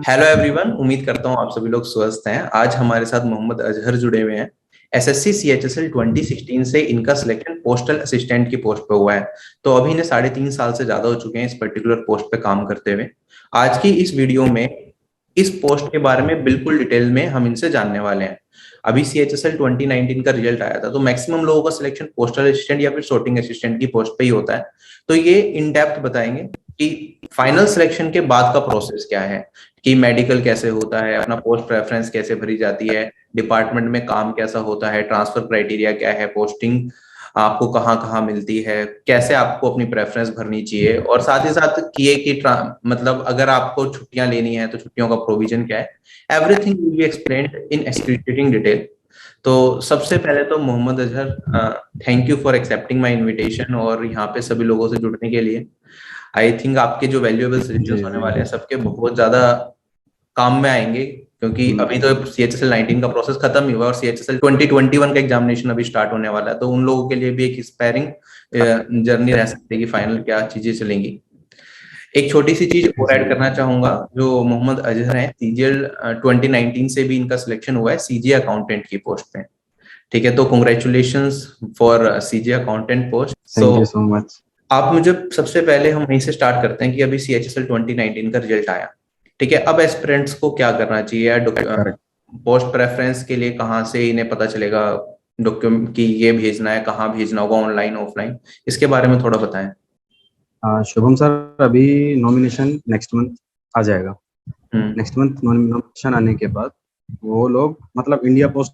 Hello everyone, उम्मीद करता हूँ आप सभी लोग स्वस्थ हैं। आज हमारे साथ मोहम्मद अजहर जुड़े हुए हैं। एसएससी सीएचएसएल 2016 से इनका सिलेक्शन पोस्टल असिस्टेंट की पोस्ट पे हुआ है। तो अभी इन्हें 3.5 साल से ज्यादा हो चुके हैं इस पर्टिकुलर पोस्ट पे काम करते हुए। आज की इस वीडियो में इस पोस्ट के बारे में बिल्कुल डिटेल में हम इनसे जानने वाले हैं। अभी सीएचएसएल 2019 का रिजल्ट आया था, तो मैक्सिमम लोगों का सिलेक्शन पोस्टल असिस्टेंट या फिर sorting असिस्टेंट की पोस्ट पे ही होता है। तो ये इन डेप्थ बताएंगे कि फाइनल सिलेक्शन के बाद का प्रोसेस क्या है, कि मेडिकल कैसे होता है, अपना पोस्ट प्रेफरेंस कैसे भरी जाती है, डिपार्टमेंट में काम कैसा होता है, ट्रांसफर क्राइटेरिया क्या है, पोस्टिंग आपको कहाँ कहाँ मिलती है, कैसे आपको अपनी प्रेफरेंस भरनी चाहिए, और साथ ही साथ किए कि मतलब अगर आपको छुट्टियां लेनी है तो छुट्टियों का प्रोविजन क्या है। Everything will be explained in excruciating detail. तो सबसे पहले तो Mohammed Azhar, thank you for accepting my invitation और यहाँ पे सभी लोगों से जुड़ने के लिए। आई थिंक आपके जो वैल्यूएबल सजेशंस जी होने जी वाले हैं सबके बहुत ज्यादा काम में आएंगे, क्योंकि अभी तो सीएचएसएल 19 का प्रोसेस खत्म ही हुआ और सीएचएसएल 2021 का एग्जामिनेशन अभी स्टार्ट होने वाला है। तो उन लोगों के लिए भी एक इंस्पायरिंग जर्नी रह सकती है कि फाइनल क्या चीजें चलेंगी। एक छोटी सी चीज और जी ऐड करना चाहूंगा, जो मोहम्मद अजहर हैं, सीजीएल 2019 से भी इनका सिलेक्शन हुआ है सीजीए अकाउंटेंट की पोस्ट पे। ठीक है, तो congratulations for CGA accountant post. So thank you so much. आप मुझे सबसे पहले हम वहीं से स्टार्ट करते हैं कि अभी सीएचएसएल 2019 का रिजल्ट आया। ठीक है, अब एस्पिरेंट्स को क्या करना चाहिए, या करेक्ट। पोस्ट प्रेफरेंस के लिए कहाँ से इन्हें पता चलेगा डॉक्यूमेंट कि ये भेजना है, कहाँ भेजना होगा, ऑनलाइन ऑफलाइन, इसके बारे में थोड़ा बताएं। शुभम सर, अभी नॉमिनेशन नेक्स्ट मंथ आ जाएगा। हम्म। नेक्स्ट मंथ नॉमिनेशन आने के बाद वो लोग मतलब इंडिया पोस्ट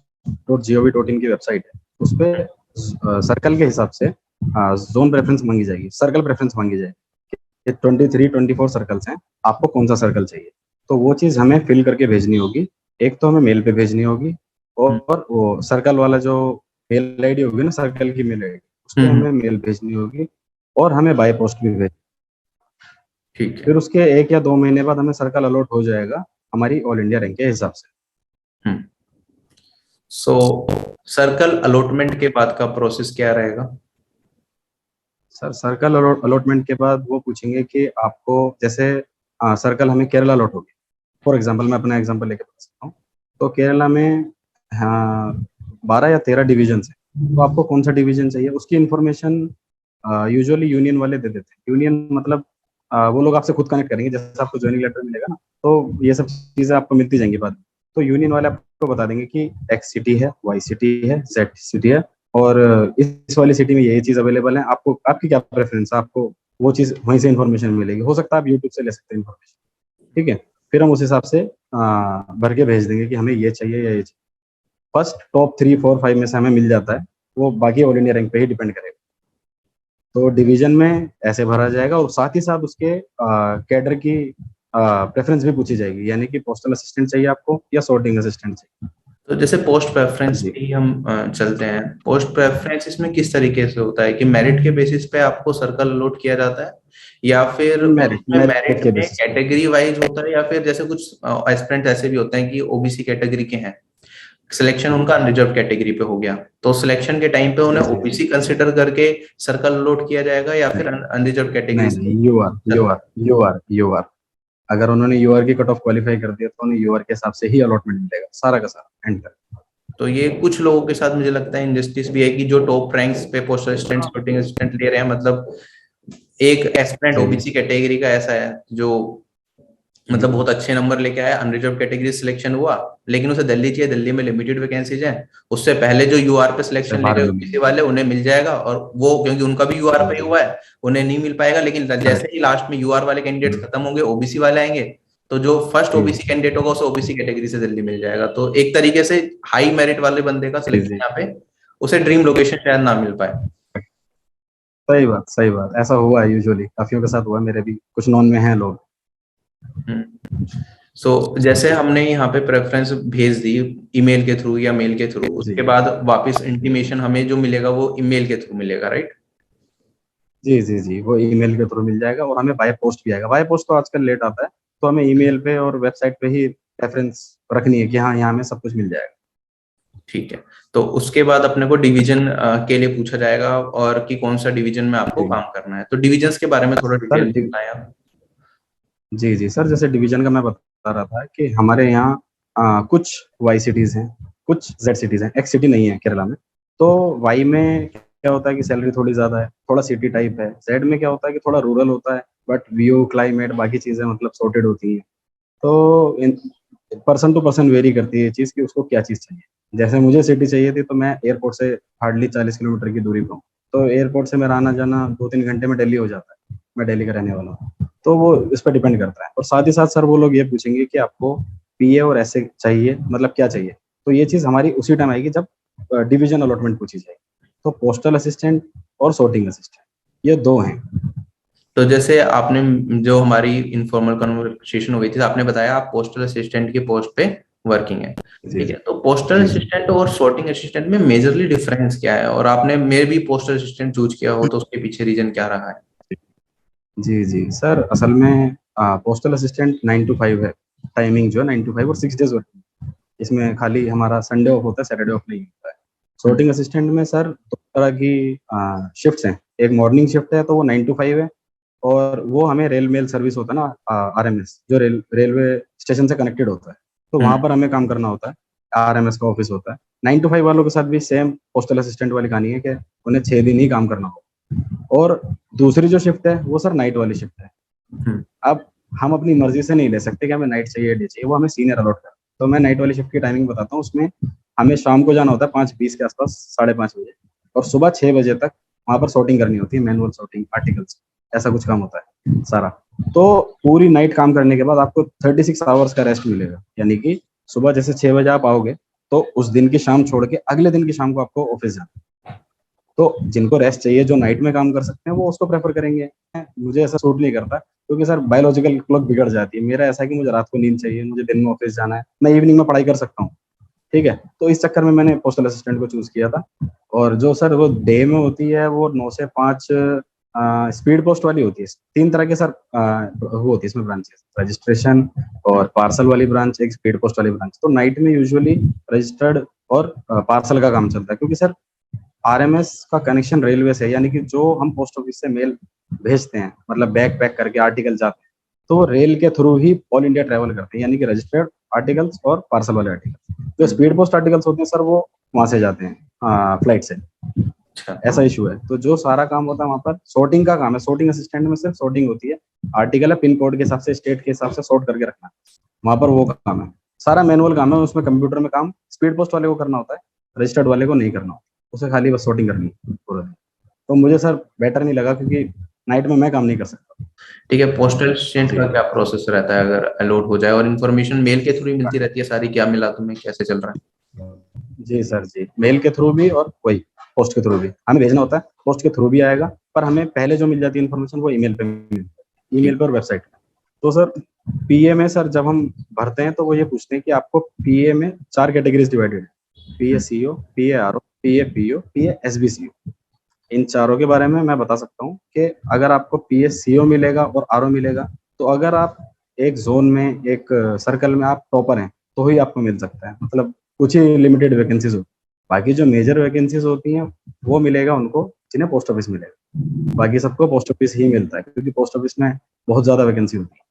.gov.in की वेबसाइट है, उस पर सर्कल के हिसाब से जोन प्रेफरेंस मांगी जाएगी, सर्कल प्रेफरेंस मांगी जाएगी कि 23-24 सर्कल्स हैं, आपको कौन सा सर्कल चाहिए। तो वो चीज़ हमें फिल करके भेजनी होगी। एक तो हमें मेल पे भेजनी होगी, हम्म। और वो सर्कल वाला जो मेल आईडी होगी ना, सर्कल की मेल आईडी, उस पर हम्म। हमें मेल भेजनी होगी। और हमें बाय पोस्ट भी भेज, ठीक है। फिर उसके 1 या 2 महीने बाद हमें सर्कल अलॉट हो जाएगा हमारी ऑल इंडिया रैंक के हिसाब से। हम्म। सो सर्कल अलॉटमेंट के बाद का प्रोसेस क्या रहेगा? सर, सर्कल अलॉटमेंट के बाद वो पूछेंगे कि आपको जैसे सर्कल हमें केरला अलॉट होगी। फॉर एग्जांपल, मैं अपना एग्जांपल लेके बता सकता हूँ। तो केरला में 12 या 13 डिवीजन है, तो आपको कौन सा डिवीजन चाहिए उसकी इंफॉर्मेशन यूजुअली यूनियन वाले दे देते हैं। यूनियन मतलब वो लोग आपसे खुद कनेक्ट करेंगे, जैसे आपको ज्वाइनिंग लेटर मिलेगा ना, तो ये सब चीज़ें आपको मिलती जाएंगी बाद में। तो यूनियन वाले आपको बता देंगे कि एक्स सिटी है, वाई सिटी है, जेड सिटी है, और इस वाली सिटी में यही चीज़ अवेलेबल है। आपको आपकी क्या प्रेफरेंस है, आपको वो चीज़ वहीं से इन्फॉर्मेशन मिलेगी। हो सकता है आप यूट्यूब से ले सकते हैं इन्फॉर्मेशन। ठीक है, फिर हम उस हिसाब से भर के भेज देंगे कि हमें ये चाहिए या ये चाहिए। फर्स्ट टॉप 3, 4, 5 में से हमें मिल जाता है, वो बाकी ऑल इंडिया रैंक पे ही डिपेंड करेगा। तो डिवीजन में ऐसे भरा जाएगा, और साथ ही साथ उसके कैडर की प्रेफरेंस भी पूछी जाएगी, यानी कि पोस्टल असिस्टेंट चाहिए आपको या सॉर्टिंग असिस्टेंट चाहिए। तो जैसे पोस्ट प्रेफरेंस जी, पे ही हम चलते हैं। पोस्ट प्रेफरेंस इसमें किस तरीके से होता है, कि मेरिट के बेसिस पे आपको सर्कल अलॉट किया जाता है, या फिर मेरिट उसमें मेरिट मेरिट के में बेसिस पे। कैटेगरी वाइज होता है, या फिर जैसे कुछ एस्पिरेंट ऐसे भी होते हैं कि ओबीसी कैटेगरी के हैं, सिलेक्शन उनका अनरिजर्व कैटेगरी पे हो गया, तो सिलेक्शन के टाइम पे उन्हें जी जी। ओबीसी कंसिडर करके सर्कल अलॉट किया जाएगा, या फिर नहीं अनरिजर्व कैटेगरी नहीं से नहीं, यू आर अगर उन्होंने यूआर की कट ऑफ क्वालिफाई कर दिया तो उन्हें यूआर के हिसाब से ही अलॉटमेंट मिलेगा, सारा का सारा एंड तक। तो ये कुछ लोगों के साथ मुझे लगता है इंजस्टिस भी है, कि जो टॉप रैंक्स पे पोस्ट असिस्टेंट सॉर्टिंग असिस्टेंट ले रहे हैं, मतलब एक एस्पिरेंट जी ओबीसी कैटेगरी का ऐसा है जो मतलब बहुत अच्छे नंबर लेके आया, अनरिजर्व कैटेगरी सिलेक्शन हुआ, लेकिन उसे दिल्ली चाहिए, दिल्ली में लिमिटेड वैकेंसीज हैं। उससे पहले जो यूआर पे से सिलेक्शन ले बाहर रहे मिलेंगे। ओबीसी वाले उन्हें मिल जाएगा, और वो क्योंकि उनका भी यूआर जी पे ही जी। हुआ है, उन्हें नहीं मिल पाएगा। लेकिन जैसे करेक्ट। ही लास्ट में यूआर वाले कैंडिडेट्स खत्म होंगे, ओबीसी वाले आएंगे, तो जो फर्स्ट जी ओबीसी कैंडिडेट होगा उसे ओबीसी कैटेगरी से दिल्ली मिल जाएगा। तो एक तरीके से हाई मेरिट वाले बंदे का जी सिलेक्शन जी। यहाँ पे उसे ड्रीम लोकेशन शायद ना मिल पाए। सही बात, सही बात, ऐसा हुआ है यूजुअली, काफियों के साथ हुआ है, मेरे भी कुछ नॉन में हैं लोग। सो जैसे हमने यहाँ पे प्रेफरेंस भेज दी ईमेल के थ्रू या मेल के थ्रू, जी उसके बाद वापस इंटीमेशन हमें जो मिलेगा वो ईमेल के थ्रू मिलेगा, राइट? जी जी जी, वो ईमेल के थ्रू मिल जाएगा, और हमें बाय पोस्ट भी आएगा। बाय पोस्ट तो आजकल लेट आता है, तो हमें ईमेल पे और वेबसाइट पे ही रेफरेंस रखनी है कि हाँ, यहाँ हमें सब कुछ मिल जाएगा। ठीक है, तो उसके बाद अपने को डिवीजन के लिए पूछा जाएगा, और कि कौन सा डिवीजन में आपको जी काम करना है। तो डिविजन्स के बारे में थोड़ा सर, डिटेल बताएं आप। जी जी सर, जैसे डिवीजन का मैं बता रहा था कि हमारे यहाँ कुछ वाई सिटीज हैं, कुछ जेड सिटीज हैं, एक्स सिटी नहीं है केरला में। तो वाई में क्या होता है कि सैलरी थोड़ी ज्यादा है, थोड़ा सिटी टाइप है। जेड में क्या होता है कि थोड़ा रूरल होता है, बट व्यू क्लाइमेट बाकी चीजें मतलब सॉर्टेड होती हैं। तो पर्सन टू पर्सन वेरी करती है ये चीज़ कि उसको क्या चीज़ चाहिए। जैसे मुझे सिटी चाहिए थी, तो मैं एयरपोर्ट से हार्डली 40 किलोमीटर की दूरी पर हूँ, तो एयरपोर्ट से मेरा आना जाना 2-3 घंटे में दिल्ली हो जाता है। मैं दिल्ली का रहने वाला हूँ, तो वो इस पर डिपेंड करता है। और साथ ही साथ सर वो लोग ये पूछेंगे कि आपको पीए और ऐसे चाहिए, मतलब क्या चाहिए। तो ये चीज़ हमारी उसी टाइम आएगी जब डिवीजन अलॉटमेंट पूछी जाएगी। तो पोस्टल असिस्टेंट और sorting असिस्टेंट, ये दो हैं। तो जैसे आपने, जो हमारी इनफॉर्मल कन्वर्सेशन हुई थी, तो आपने बताया आप पोस्टल असिस्टेंट की पोस्ट पे वर्किंग है, जी ठीक है। तो पोस्टल जी जी असिस्टेंट और सॉर्टिंग असिस्टेंट में मेजरली डिफरेंस क्या है, और आपने मे भी पोस्टल असिस्टेंट चूज किया हो तो उसके पीछे रीजन क्या रहा है? जी जी सर, असल में पोस्टल असिस्टेंट 9 to 5 है। टाइमिंग जो है 9 to 5 और 6 डेज वर्किंग। इसमें खाली हमारा संडे ऑफ होता है, सैटरडे ऑफ नहीं होता है। हम्म। sorting असिस्टेंट में सर दो तरह की शिफ्ट्स हैं। एक मॉर्निंग शिफ्ट है, तो वो 9 to 5 है। और वो हमें रेल मेल सर्विस होता है ना, आरएमएस, जो रेलवे स्टेशन से कनेक्टेड होता है, तो वहां हम्म। पर हमें काम करना होता है। आरएमएस का ऑफिस होता है। 9 to 5 वालों के साथ भी सेम पोस्टल असिस्टेंट वाली कहानी है कि उन्हें 6 दिन ही काम करना होगा। और दूसरी जो शिफ्ट है वो सर नाइट वाली शिफ्ट है। हम्म। अब हम अपनी मर्जी से नहीं ले सकते कि हमें नाइट चाहिए डे चाहिए, वो हमें सीनियर अलॉट कर। तो मैं नाइट वाली शिफ्ट की टाइमिंग बताता हूँ। उसमें हमें शाम को जाना होता है 5:20 के आसपास, 5:30 बजे, और सुबह 6 बजे तक वहां पर sorting करनी होती है, मैनुअल sorting आर्टिकल्स, ऐसा कुछ काम होता है सारा। तो पूरी नाइट काम करने के बाद आपको 36 आवर्स का रेस्ट मिलेगा। यानी कि सुबह जैसे 6 बजे आप आओगे, तो उस दिन की शाम छोड़ के अगले दिन की शाम को आपको ऑफिस जाना है। तो जिनको रेस्ट चाहिए, जो नाइट में काम कर सकते हैं, वो उसको प्रेफर करेंगे। मुझे ऐसा सूट नहीं करता, क्योंकि सर बायोलॉजिकल क्लॉक बिगड़ जाती है। मेरा ऐसा है कि मुझे रात को नींद चाहिए, मुझे दिन में ऑफिस जाना है, मैं इवनिंग में पढ़ाई कर सकता हूँ। ठीक है, तो इस चक्कर में मैंने पोस्टल असिस्टेंट को चूज किया था। और जो सर वो डे में होती है, वो 9 से 5 स्पीड पोस्ट वाली होती है। 3 तरह के सर वो होती है इसमें ब्रांचेस, रजिस्ट्रेशन और पार्सल वाली ब्रांच, एक स्पीड पोस्ट वाली ब्रांच। तो नाइट में यूजुअली रजिस्टर्ड और पार्सल का काम चलता है, क्योंकि सर आरएमएस का कनेक्शन रेलवे से है। यानी कि जो हम पोस्ट ऑफिस से मेल भेजते हैं, मतलब बैग पैक करके आर्टिकल जाते हैं, तो रेल के थ्रू ही ऑल इंडिया ट्रेवल करते हैं, यानी कि रजिस्टर्ड आर्टिकल्स और पार्सल वाले आर्टिकल। जो हम्म। स्पीड पोस्ट आर्टिकल्स होते हैं सर, वो वहां से जाते हैं फ्लाइट से। अच्छा। ऐसा इशू है। तो जो सारा काम होता है वहाँ पर sorting का काम है। sorting असिस्टेंट में सिर्फ sorting होती है, आर्टिकल है पिन कोड के हिसाब से, स्टेट के हिसाब से सॉर्ट करके रखना, वहां पर वो काम है। सारा मैनुअल काम है, उसमें कंप्यूटर में काम स्पीड पोस्ट वाले को करना होता है, रजिस्टर्ड वाले को नहीं करना होता। उसे खाली बस sorting करनी है पूरा दिन। तो मुझे सर बेटर नहीं लगा, क्योंकि नाइट में मैं काम नहीं कर सकता। ठीक है, पोस्टल असिस्टेंट जी का क्या प्रोसेस रहता है अगर अलॉट हो जाए, और इन्फॉर्मेशन मेल के थ्रू ही मिलती रहती है सारी, क्या मिला तुम्हें, कैसे चल रहा जी सर जी, मेल के थ्रू भी और वही पोस्ट के थ्रू भी हमें भेजना होता है। पोस्ट के थ्रू भी आएगा, पर हमें पहले जो मिल जाती है इन्फॉर्मेशन, वो ईमेल पे मिलती है, है? ईमेल पर, वेबसाइट पे। तो सर पीए में सर जब हम भरते हैं, तो वो ये पूछते हैं कि आपको पीए में 4 कैटेगरीज डिवाइडेड है: पीए ठीक। सीओ, पीए आरओ, पीए पीओ, पीए एसबीसीओ। इन चारों के बारे में मैं बता सकता हूँ कि अगर आपको पीए सीओ मिलेगा और आरओ मिलेगा, तो अगर आप एक जोन में, एक सर्कल में आप टॉपर हैं, तो ही आपको मिल सकता है। मतलब कुछ ही लिमिटेड वैकेंसीज होती है। बाकी जो मेजर वैकेंसीज होती हैं, वो मिलेगा उनको जिन्हें पोस्ट ऑफिस मिलेगा। बाकी सबको पोस्ट ऑफिस ही मिलता है, क्योंकि पोस्ट ऑफिस में बहुत ज्यादा वैकेंसी होती है।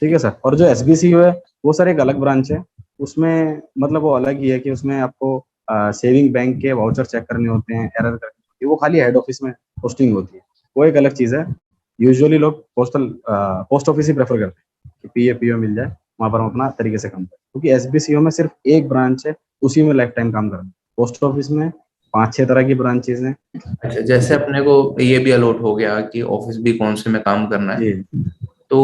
ठीक है सर। और जो एसबीसीयू है, वो सर एक अलग ब्रांच है। उसमें मतलब वो अलग ही है कि उसमें आपको सेविंग बैंक के वाउचर चेक करने होते हैं, एरर करनी होती है। वो खाली हेड ऑफिस में पोस्टिंग होती है, वो एक अलग चीज़ है। यूजुअली लोग पोस्ट ऑफिस ही प्रेफर करते हैं कि पीए पीओ मिल जाए, वहाँ पर हम अपना तरीके से काम करें। क्योंकि एसबीसीयू में सिर्फ एक ब्रांच है, उसी में लाइफ टाइम काम करना है। पोस्ट ऑफिस में 5-6 तरह की ब्रांचेज हैं। अच्छा, जैसे जी अपने को ये भी अलॉट हो गया कि ऑफिस भी कौन से में काम करना है, जी तो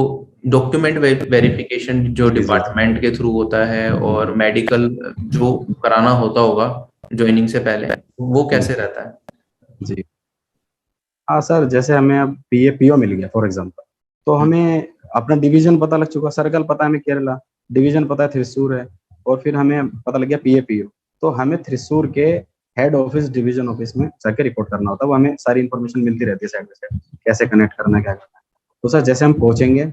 डॉक्यूमेंट वेरिफिकेशन जो जी जी डिपार्टमेंट के थ्रू होता है, और मेडिकल जो कराना होता होगा ज्वाइनिंग से पहले, वो जी कैसे रहता है? जी। हाँ सर, जैसे हमें अब पीए पीओ मिल गया फॉर एग्जांपल, तो हम्म। हमें अपना डिवीजन पता लग चुका, सर्कल पता है हमें केरला, डिवीजन पता है थ्रिसूर है, और फिर हमें पता लग गया पीए पीओ। तो हमें थ्रिसूर के हेड ऑफिस, डिवीजन ऑफिस में जाके रिपोर्ट करना होता है। वो हमें सारी इन्फॉर्मेशन मिलती रहती है साइड बाई साइड, कैसे कनेक्ट करना है, क्या करना है। तो सर जैसे हम पहुंचेंगे,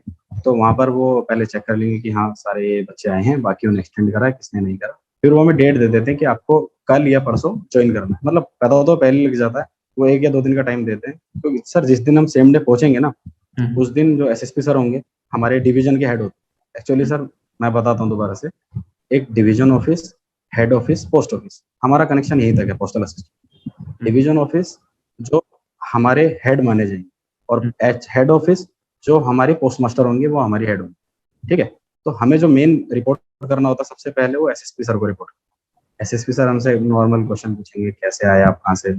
तो वहाँ पर वो पहले चेक कर लेंगे कि हाँ सारे बच्चे आए हैं, बाकी उन्हें एक्सटेंड करा है, किसने नहीं करा। फिर वो हमें डेट दे देते हैं कि आपको कल या परसों ज्वाइन करना है। मतलब पता तो पहले लग जाता है, वो 1 या 2 दिन का टाइम देते हैं। तो सर जिस दिन हम सेम डे पहुंचेंगे ना, हम्म। उस दिन जो एसएसपी सर होंगे, हमारे डिवीजन के हेड होते एक्चुअली सर मैं बताता हूँ दोबारा से, एक division office, head office, post office, हमारा कनेक्शन यही तक है पोस्टल असिस्टेंट। डिवीजन ऑफिस जो हमारे हेड माने जाएंगे, और हेड ऑफिस जो हमारी पोस्ट मास्टर होंगे वो हमारी हेड होंगी, ठीक है। तो हमें जो मेन रिपोर्ट करना होता है सबसे पहले वो एसएसपी सर को रिपोर्ट। एसएसपी सर हमसे नॉर्मल क्वेश्चन पूछेंगे, कैसे आए आप, कहाँ से,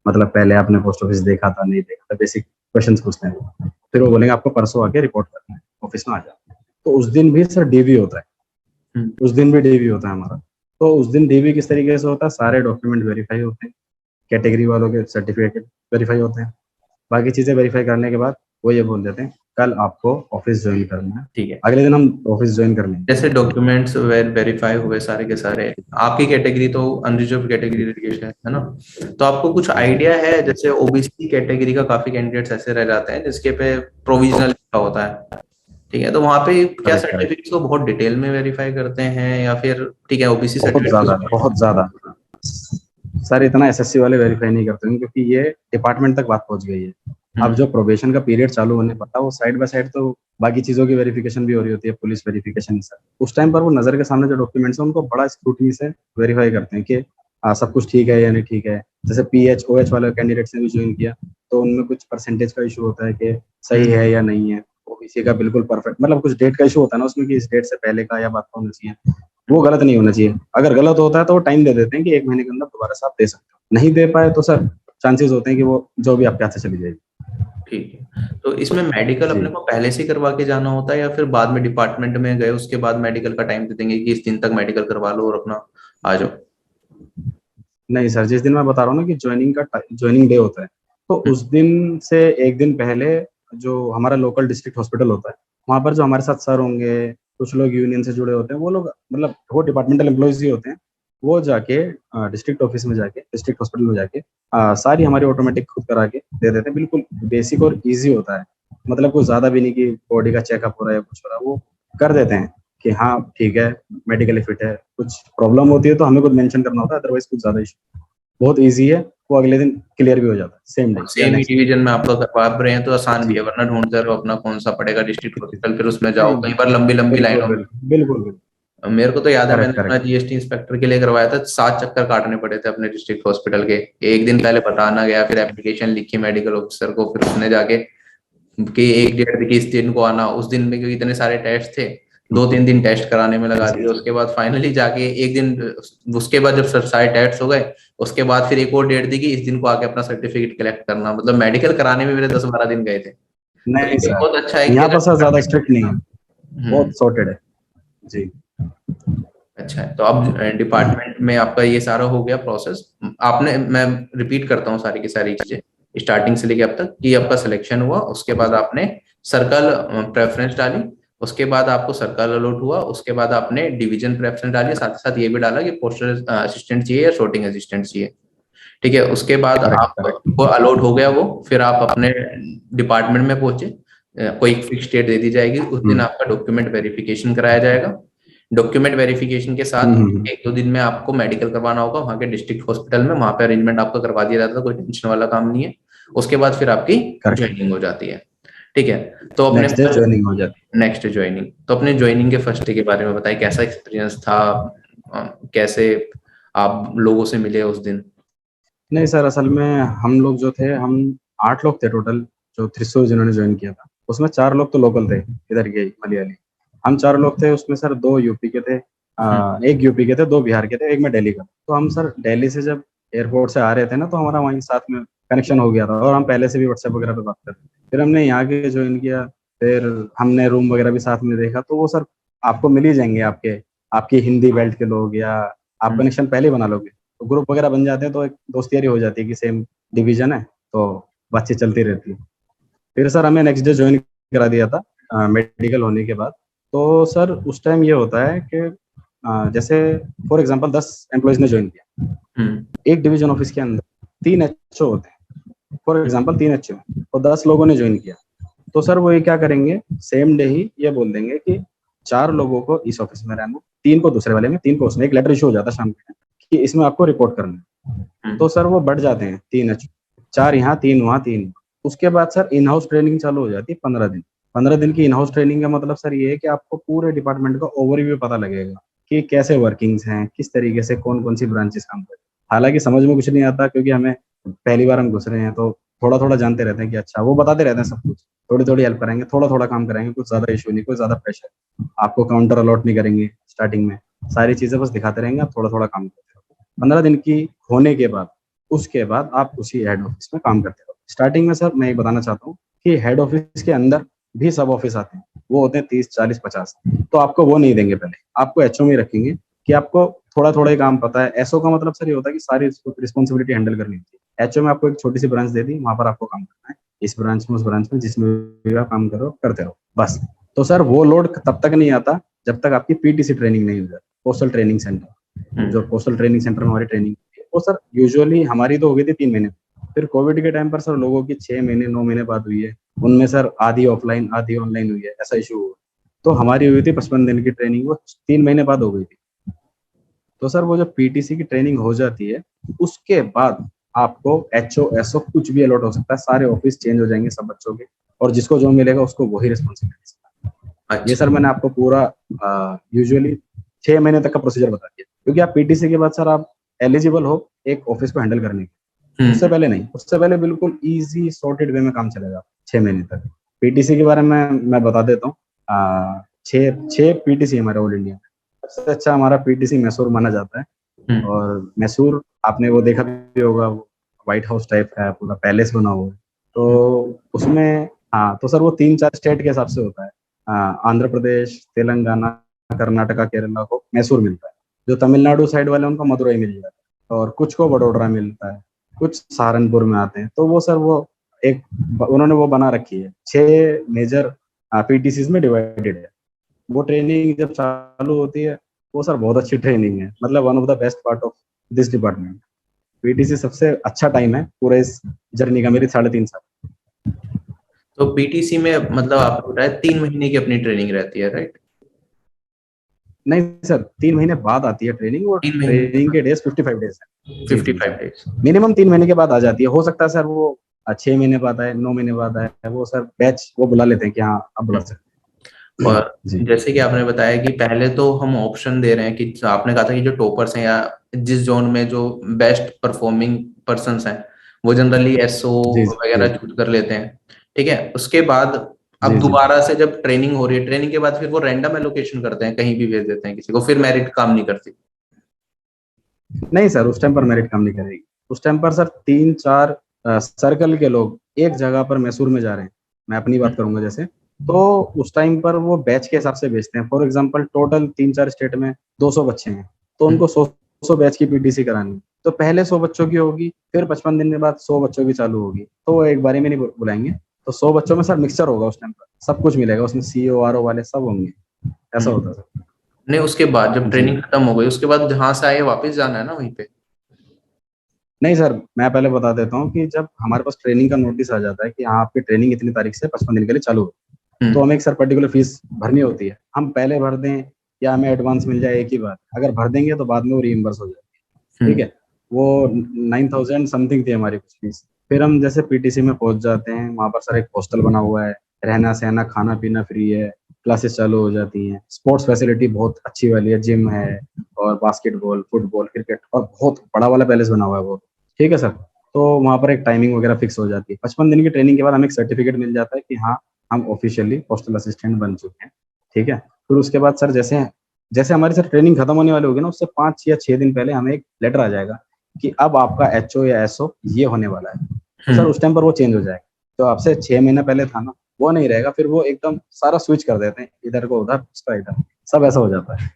मतलब पहले आपने पोस्ट ऑफिस देखा था नहीं देखा था, बेसिक क्वेश्चन पूछते हैं। फिर वो बोलेंगे आपको परसों आके रिपोर्ट करना है, ऑफिस में आ जाओ। तो उस दिन भी सर डीवी होता है, उस दिन भी डीवी होता है हमारा। तो उस दिन डीवी किस तरीके से होता है, सारे डॉक्यूमेंट वेरीफाई होते हैं, कैटेगरी वालों के सर्टिफिकेट वेरीफाई होते हैं, बाकी चीजें वेरीफाई करने के बाद वो ये बोल देते हैं कल आपको ऑफिस ज्वाइन करना है। ठीक है। अगले दिन हम ऑफिस ज्वाइन कर लेंगे। जैसे डॉक्यूमेंट्स वेरीफाई हुए सारे के सारे, आपकी कैटेगरी तो अनरिजर्व कैटेगरी है ना, तो आपको कुछ आइडिया है, जैसे ओबीसी कैटेगरी का काफी कैंडिडेट्स ऐसे रह जाते हैं जिसके पे प्रोविजनल लिखा होता है, ठीक है, तो वहां पे क्या करेक्ट करेक्ट, सर्टिफिकेट्स को बहुत डिटेल में वेरीफाई करते हैं या फिर ठीक है ओबीसी बहुत ज्यादा सर्टिफिकेट? बहुत ज्यादा सर, इतना एसएससी वाले वेरीफाई नहीं करते हैं, क्योंकि ये डिपार्टमेंट तक बात पहुंच गई है। अब जो प्रोबेशन का पीरियड चालू होने पड़ता है वो साइड बाय साइड तो बाकी चीजों की वेरिफिकेशन भी हो रही होती है, पुलिस वेरिफिकेशन सर, उस टाइम पर वो नजर के सामने जो डॉक्यूमेंट्स है उनको बड़ा स्क्रूटनी से वेरीफाई करते हैं कि सब कुछ ठीक है या नहीं ठीक है। जैसे पीएच ओएच वाले कैंडिडेट्स ने भी ज्वाइन किया तो उनमें कुछ परसेंटेज का इशू होता है कि सही है या नहीं है, ओबीसी का बिल्कुल परफेक्ट, मतलब कुछ डेट का इशू होता है ना उसमें कि इस डेट से पहले का या बाद का होना चाहिए, वो गलत नहीं होना चाहिए। अगर गलत होता है तो वो टाइम दे देते हैं कि 1 महीने के अंदर दोबारा से आप दे सकते हो, नहीं दे पाए तो सर चांसेस होते हैं कि वो जो भी आपके हाथ से चली जाएगी। ठीक है, तो इसमें मेडिकल जी अपने को पहले से करवा के जाना होता है या फिर बाद में डिपार्टमेंट में गए उसके बाद मेडिकल का टाइम दे देंगे कि इस दिन तक मेडिकल करवा लो और अपना आ जाओ? नहीं सर, जिस दिन मैं बता रहा हूँ ना कि ज्वाइनिंग डे होता है, तो उस दिन से एक दिन पहले जो हमारा लोकल डिस्ट्रिक्ट हॉस्पिटल होता है, वहाँ पर जो हमारे साथ सर होंगे, कुछ लोग यूनियन से जुड़े होते हैं, वो लोग मतलब वो डिपार्टमेंटल एम्प्लॉयज ही होते हैं, वो जाके डिस्ट्रिक्ट ऑफिस में जाके, डिस्ट्रिक्ट हॉस्पिटल में जाके सारी हमारी ऑटोमेटिक खुद करा के दे देते हैं। बिल्कुल बेसिक और ईजी होता है, मतलब कुछ ज्यादा भी नहीं कि बॉडी का चेकअप हो रहा है कुछ हो रहा है, वो कर देते हैं कि हाँ ठीक है मेडिकली फिट है। कुछ प्रॉब्लम होती है तो हमें कुछ मेंशन करना होता है, अदरवाइज कुछ ज्यादा इशू बहुत इजी है, वो अगले दिन क्लियर भी हो जाता है सेम डे या सेम ही नेक्स्ट। डिवीजन में आप लोग करवा रहे हैं तो आसान भी जी है, वरना ढूंढते रहो अपना कौन सा पड़ेगा डिस्ट्रिक्ट हॉस्पिटल, फिर उसमें जाओ नहीं, कई बार लंबी लंबी बिल्कुल लाइनों में। बिल्कुल बिल्कुल बिल्कुल, मेरे को तो याद है करेक्ट मैंने अपना करेक्ट। जीएसटी इंस्पेक्टर के लिए करवाया था, 7 चक्कर काटने पड़े थे अपने डिस्ट्रिक्ट हॉस्पिटल के। एक दिन पहले बताना गया, फिर एप्लीकेशन लिखी मेडिकल ऑफिसर को, फिर उसने जाके कि एक डेट थी कि इस दिन को आना, उस दिन में क्योंकि इतने सारे टेस्ट थे 2-3 दिन टेस्ट कराने में लगा जी दिए, उसके बाद फाइनली जाके एक दिन, उसके बाद जब सारे टेस्ट हो गए उसके बाद फिर एक और डेट दी कि इस दिन को आके अपना सर्टिफिकेट कलेक्ट करना, मतलब मेडिकल कराने में मेरे 10-12 दिन गए थे। तो नहीं ये सर, बहुत अच्छा है कि यहाँ अगर पर सर ज्यादा स्ट्रिक्ट नहीं है, हम्म, बहुत सॉर्टेड है। जी अच्छा है। तो अब डिपार्टमेंट में आपका ये सारा हो गया प्रोसेस, आपने, मैं रिपीट करता हूँ सारी की सारी चीजें स्टार्टिंग से लेके अब तक, कि आपका सिलेक्शन हुआ, उसके बाद आपने सर्कल प्रेफरेंस डाली, उसके बाद आपको सर्कल अलॉट हुआ, उसके बाद आपने डिवीजन प्रेफरेंस डाली, साथ ही साथ ये भी डाला कि पोस्टल असिस्टेंट चाहिए या शॉर्टिंग असिस्टेंट चाहिए, ठीक है, उसके बाद करेक्ट करेक्ट। आपको अलॉट हो गया वो, फिर आप अपने डिपार्टमेंट में पहुंचे, कोई फिक्स डेट दे दी जाएगी, उस दिन आपका डॉक्यूमेंट वेरिफिकेशन कराया जाएगा। डॉक्यूमेंट वेरिफिकेशन के साथ हम्म, 1-2 दिन में आपको मेडिकल करवाना होगा वहां के डिस्ट्रिक्ट हॉस्पिटल में, वहां पे अरेंजमेंट आपका करवा दिया जाता है, कोई टेंशन वाला काम नहीं है। उसके बाद फिर आपकी करेक्ट। ज्वाइनिंग हो जाती है, ठीक है। तो अपने नेक्स्ट डे ज्वाइनिंग हो जाती नेक्स्ट ज्वाइनिंग, तो अपने ज्वाइनिंग के फर्स्ट डे के बारे में बताइए, कैसा एक्सपीरियंस था, कैसे आप लोगों से मिले उस दिन? है। नहीं सर, असल में हम लोग जो थे, हम 8 लोग थे टोटल, जो त्रिशूर जिन्होंने ज्वाइन किया था, उसमें 4 लोग तो लोकल थे, इधर के ही मलयाली। हम 4 लोग थे, उसमें सर 2 यूपी के थे, एक यूपी के थे, 2 बिहार के थे, एक मैं दिल्ली का। तो हम सर दिल्ली से जब एयरपोर्ट से आ रहे थे ना, तो हमारा वहीं साथ में कनेक्शन हो गया था, और हम पहले से भी व्हाट्सएप वगैरह पे बात करते थे। फिर हमने यहाँ के ज्वाइन किया, फिर हमने रूम वगैरह भी साथ में देखा, तो वो सर आपको मिल ही जाएंगे, आपके आपकी हिंदी बेल्ट के लोग, या आप कनेक्शन पहले ही बना लोगे तो ग्रुप वगैरह बन जाते हैं, तो एक दोस्ती यारी हो जाती है कि सेम डिवीजन है, तो बातचीत चलती रहती है। फिर सर हमें नेक्स्ट डे ज्वाइन करा दिया था मेडिकल होने के बाद। तो सर उस टाइम ये होता है कि जैसे फॉर एग्जांपल 10 एम्प्लॉयज ने ज्वाइन किया, एक डिवीजन ऑफिस के अंदर 3 एचओ होते हैं, फॉर एग्जांपल 3 एचओ, और 10 लोगों ने ज्वाइन किया, तो सर वो ये क्या करेंगे, सेम डे ही ये बोल देंगे कि 4 लोगों को इस ऑफिस में रहना, 3 को दूसरे वाले में, 3 को उसमें, एक लेटर इशू हो जाता है शाम को कि इसमें आपको रिपोर्ट करना है। तो सर वो बढ़ जाते हैं 3 एचओ, 4 यहाँ 3 वहाँ 3। उसके बाद सर इन हाउस ट्रेनिंग चालू हो जाती है 15 दिन। 15 दिन की इन हाउस ट्रेनिंग का मतलब सर ये है कि आपको पूरे डिपार्टमेंट का ओवरव्यू पता लगेगा कि कैसे वर्किंग्स हैं, किस तरीके से कौन कौन सी ब्रांचेस काम कर रही हैं। हालांकि समझ में कुछ नहीं आता क्योंकि हमें पहली बार हम घुस रहे हैं, तो थोड़ा थोड़ा जानते रहते हैं कि अच्छा, वो बताते रहते हैं सब कुछ, थोड़ी थोड़ी हेल्प कराएंगे, थोड़ा थोड़ा काम कराएंगे, कुछ ज्यादा इशू नहीं, कोई ज्यादा प्रेशर आपको काउंटर अलॉट नहीं करेंगे स्टार्टिंग में, सारी चीजें बस दिखाते रहेंगे, आप थोड़ा थोड़ा काम करते रहो। 15 दिन की होने के बाद उसके बाद आप उसी हेड ऑफिस में काम करते रहो। स्टार्टिंग में सर मैं ये बताना चाहता हूँ कि हेड ऑफिस के अंदर भी सब ऑफिस आते हैं, वो होते हैं 30 40 50, तो आपको वो नहीं देंगे, पहले आपको एचओ में रखेंगे कि आपको थोड़ा थोड़ा ही काम पता है। एसओ का मतलब सर ये होता है कि सारी रिस्पॉन्सिबिलिटी हैंडल करनी होती है। एचओ में आपको एक छोटी सी ब्रांच दे दी, वहां पर आपको काम करना है, इस ब्रांच में उस ब्रांच में जिसमें भी आप काम करो करते रहो बस। तो सर वो लोड तब तक नहीं आता जब तक आपकी पीटीसी ट्रेनिंग नहीं हो जाती, पोस्टल ट्रेनिंग सेंटर, जो पोस्टल ट्रेनिंग सेंटर में हमारी ट्रेनिंग होती है, वो सर यूजुअली हमारी तो हो गई थी 3 महीने, फिर कोविड के टाइम पर सर लोगों की 6 महीने 9 महीने बाद हुई है, उनमें सर आधी ऑफलाइन आधी ऑनलाइन हुई है, ऐसा इशू हुआ। तो हमारी हुई थी 55 दिन की ट्रेनिंग, वो 3 महीने बाद हो गई थी। तो सर वो जो पीटीसी की ट्रेनिंग हो जाती है उसके बाद आपको एचओ एसओ कुछ भी अलॉट हो सकता है, सारे ऑफिस चेंज हो जाएंगे सब बच्चों के, और जिसको जो मिलेगा उसको वही रिस्पॉन्सिबिलिटी। ये अच्छा। सर मैंने आपको पूरा यूजुअली 6 महीने तक का प्रोसीजर बता दिया, क्योंकि आप पीटीसी के बाद सर आप एलिजिबल हो एक ऑफिस को हैंडल करने के, उससे हम्म। पहले नहीं, उससे पहले बिल्कुल इजी सॉर्टेड वे में काम चलेगा 6 महीने तक। पीटीसी के बारे में मैं बता देता हूँ, छः छः पीटीसी हमारे ऑल इंडिया में, सबसे अच्छा हमारा पीटीसी मैसूर माना जाता है। हम्म। और मैसूर आपने वो देखा भी होगा, व्हाइट हाउस टाइप का है, पूरा पैलेस बना हुआ है, तो उसमें हाँ, तो सर वो 3 4 स्टेट के हिसाब से होता है। आंध्र प्रदेश, तेलंगाना, कर्नाटका, केरला को मैसूर मिलता है, जो तमिलनाडु साइड वाले उनको मदुरई मिल जाता है, और कुछ को वडोदरा मिलता है, कुछ सहारनपुर में आते हैं। तो वो सर वो एक उन्होंने वो बना रखी है, 6 मेजर पीटीसी में डिवाइडेड है। वो ट्रेनिंग जब चालू होती है, वो सर बहुत अच्छी ट्रेनिंग है, मतलब one of the best part of this department. PTC सबसे अच्छा टाइम है पूरे इस जर्नी का, मेरी 3.5 साल। तो पीटीसी में मतलब आपको बताया 3 महीने की अपनी ट्रेनिंग रहती है, राइट? नहीं सर, 3 महीने बाद आती है ट्रेनिंग, और 3 महीने, ट्रेनिंग के डेज 55 डेज है। जी फिफ्टी जी फाइव जी, डेज मिनिमम 3 महीने के बाद आ जाती है, हो सकता है सर वो 6 महीने बाद आए, 9 महीने बाद आए, वो सर बैच वो बुला लेते हैं कि हाँ अब बुला सकते हैं। और जी जैसे कि आपने बताया कि पहले तो हम ऑप्शन दे रहे हैं कि आपने कहा था कि जो टॉपर्स हैं या जिस जोन में जो बेस्ट परफॉर्मिंग पर्सन्स हैं वो जनरली एसओ जी जी वगैरह चूज कर लेते हैं। ठीक है, उसके बाद अब जी जी। दोबारा से जब ट्रेनिंग हो रही है, ट्रेनिंग के बाद फिर वो रैंडम एलोकेशन करते हैं, कहीं भी भेज देते हैं किसी को, फिर मेरिट काम नहीं करती। नहीं सर, उस टाइम पर मेरिट काम नहीं करेगी। उस टाइम पर सर 3 4 सर्कल के लोग एक जगह पर मैसूर में जा रहे हैं, मैं अपनी बात करूंगा जैसे, तो उस टाइम पर वो बैच के हिसाब से भेजते हैं। फॉर एग्जांपल टोटल 3 4 स्टेट में 200 बच्चे हैं, तो उनको 100 बैच की पीटीसी करानी है। तो पहले 100 बच्चों की होगी, फिर 55 दिन के बाद 100 बच्चों की चालू होगी, तो वो एक बारी में नहीं बुलाएंगे। तो 100 बच्चों में सर मिक्सचर होगा, उस टाइम पर सब कुछ मिलेगा उसमें, सीओ आरओ वाले सब होंगे, ऐसा होता है सर। नहीं, उसके बाद जब जी। ट्रेनिंग खत्म हो गई उसके बाद जहां से आए वापस जाना है ना वहीं पे? नहीं सर, मैं पहले बता देता हूँ कि जब हमारे पास ट्रेनिंग का नोटिस आ जाता है कि हाँ आपकी ट्रेनिंग इतनी तारीख से 55 दिन के लिए चालू हो, तो हम्म। हमें एक सर पर्टिकुलर फीस भरनी होती है। हम पहले भर दें या हमें एडवांस मिल जाए, एक ही बार, अगर भर देंगे तो बाद में वो रीइम्बर्स हो जाएगी। ठीक हम्म। है, वो 9,000 समथिंग थी हमारी कुछ फीस। फिर हम जैसे पीटीसी में पहुंच जाते हैं, वहाँ पर सर एक हॉस्टल बना हुआ है, रहना सहना खाना पीना फ्री है, क्लासेस चालू हो जाती हैं, स्पोर्ट्स फैसिलिटी बहुत अच्छी वाली है, जिम है, और बास्केटबॉल फुटबॉल क्रिकेट, और बहुत बड़ा वाला पैलेस बना हुआ है वो। ठीक है सर, तो वहाँ पर एक टाइमिंग वगैरह फिक्स हो जाती है। 55 दिन की ट्रेनिंग के बाद हमें एक सर्टिफिकेट मिल जाता है कि हाँ हम ऑफिशियली हॉस्टल असिस्टेंट बन चुके हैं। ठीक है, फिर उसके बाद सर जैसे जैसे हमारी सर ट्रेनिंग खत्म होने वाली होगी ना, उससे 5 या 6 दिन पहले हमें एक लेटर आ जाएगा कि अब आपका एचओ या एसओ ये होने वाला है। तो सर हम्म। उस टाइम पर वो चेंज हो जाएगा, तो आपसे 6 महीने पहले था ना, वो नहीं रहेगा, फिर वो एकदम सारा स्विच कर देते हैं, इधर को उधर, उसका इधर, सब ऐसा हो जाता है।